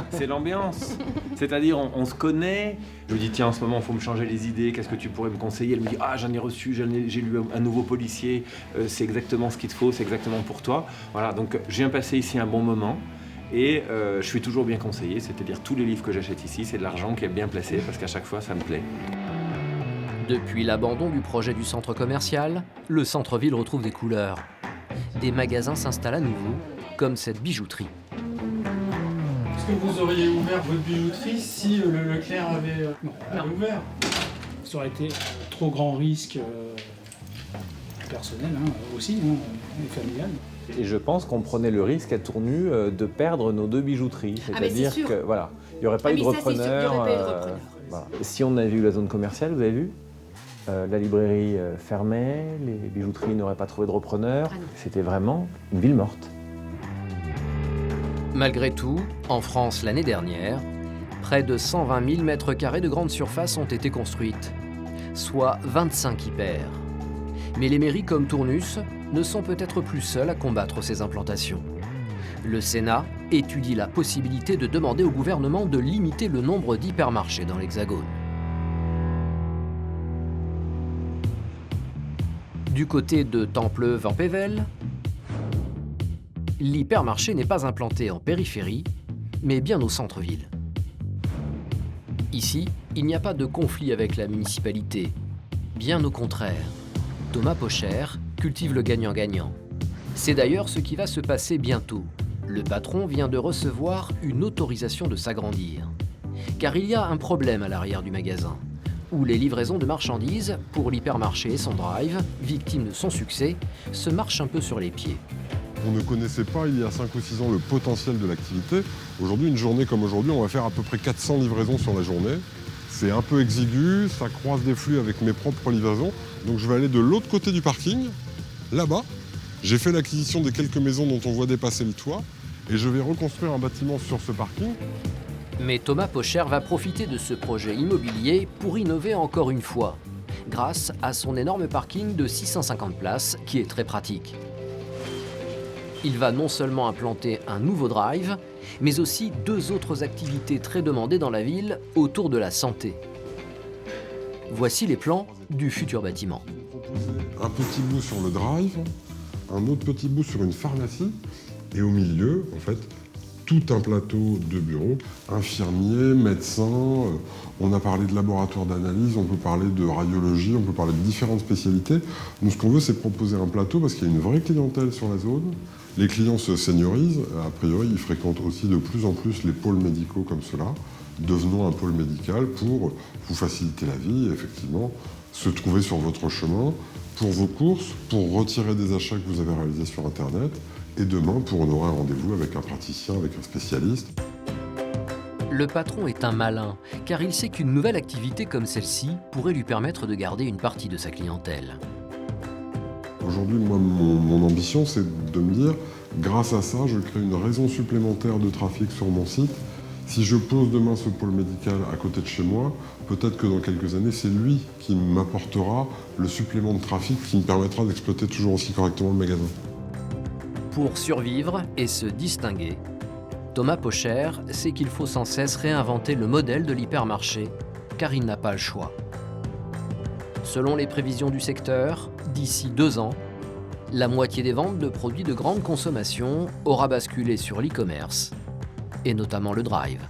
C'est l'ambiance. C'est-à-dire, on se connaît. Je lui dis, tiens, en ce moment, il faut me changer les idées. Qu'est-ce que tu pourrais me conseiller? Elle me dit, ah, j'en ai reçu, j'ai lu un nouveau policier. C'est exactement ce qu'il te faut, c'est exactement pour toi. Voilà, donc je viens passer ici un bon moment. Et je suis toujours bien conseillé, c'est-à-dire tous les livres que j'achète ici, c'est de l'argent qui est bien placé parce qu'à chaque fois, ça me plaît. Depuis l'abandon du projet du centre commercial, le centre-ville retrouve des couleurs. Des magasins s'installent à nouveau, comme cette bijouterie. Est-ce que vous auriez ouvert votre bijouterie si le Leclerc avait ouvert? Ça aurait été trop grand risque personnel aussi, et familial. Et je pense qu'on prenait le risque à Tournus de perdre nos 2 bijouteries. C'est-à-dire que voilà, il n'y aurait pas eu de repreneur. Voilà. Si on avait eu la zone commerciale, vous avez vu, la librairie fermait, les bijouteries n'auraient pas trouvé de repreneur. C'était vraiment une ville morte. Malgré tout, en France l'année dernière, près de 120 000 mètres carrés de grandes surfaces ont été construites, soit 25 hyper. Mais les mairies comme Tournus ne sont peut-être plus seules à combattre ces implantations. Le Sénat étudie la possibilité de demander au gouvernement de limiter le nombre d'hypermarchés dans l'Hexagone. Du côté de Templeuve-en-Pévèle, l'hypermarché n'est pas implanté en périphérie, mais bien au centre-ville. Ici, il n'y a pas de conflit avec la municipalité. Bien au contraire, Thomas Pocher cultive le gagnant-gagnant. C'est d'ailleurs ce qui va se passer bientôt. Le patron vient de recevoir une autorisation de s'agrandir. Car il y a un problème à l'arrière du magasin, où les livraisons de marchandises pour l'hypermarché et son drive, victime de son succès, se marchent un peu sur les pieds. On ne connaissait pas il y a 5 ou 6 ans le potentiel de l'activité. Aujourd'hui, une journée comme aujourd'hui, on va faire à peu près 400 livraisons sur la journée. C'est un peu exigu, ça croise des flux avec mes propres livraisons. Donc je vais aller de l'autre côté du parking, là-bas. J'ai fait l'acquisition des quelques maisons dont on voit dépasser le toit et je vais reconstruire un bâtiment sur ce parking. Mais Thomas Pocher va profiter de ce projet immobilier pour innover encore une fois, grâce à son énorme parking de 650 places qui est très pratique. Il va non seulement implanter un nouveau drive, mais aussi 2 autres activités très demandées dans la ville autour de la santé. Voici les plans du futur bâtiment. Un petit bout sur le drive, un autre petit bout sur une pharmacie, et au milieu, en fait, tout un plateau de bureaux, infirmiers, médecins, on a parlé de laboratoire d'analyse, on peut parler de radiologie, on peut parler de différentes spécialités. Nous, ce qu'on veut, c'est proposer un plateau parce qu'il y a une vraie clientèle sur la zone. Les clients se seniorisent, a priori, ils fréquentent aussi de plus en plus les pôles médicaux comme cela. Devenons un pôle médical pour vous faciliter la vie et effectivement se trouver sur votre chemin pour vos courses, pour retirer des achats que vous avez réalisés sur Internet et demain pour honorer un rendez-vous avec un praticien, avec un spécialiste. Le patron est un malin, car il sait qu'une nouvelle activité comme celle-ci pourrait lui permettre de garder une partie de sa clientèle. Aujourd'hui, moi, mon ambition, c'est de me dire, grâce à ça, je crée une raison supplémentaire de trafic sur mon site. Si je pose demain ce pôle médical à côté de chez moi, peut-être que dans quelques années, c'est lui qui m'apportera le supplément de trafic qui me permettra d'exploiter toujours aussi correctement le magasin. Pour survivre et se distinguer, Thomas Pocher sait qu'il faut sans cesse réinventer le modèle de l'hypermarché, car il n'a pas le choix. Selon les prévisions du secteur, d'ici 2 ans, la moitié des ventes de produits de grande consommation aura basculé sur l'e-commerce, et notamment le drive.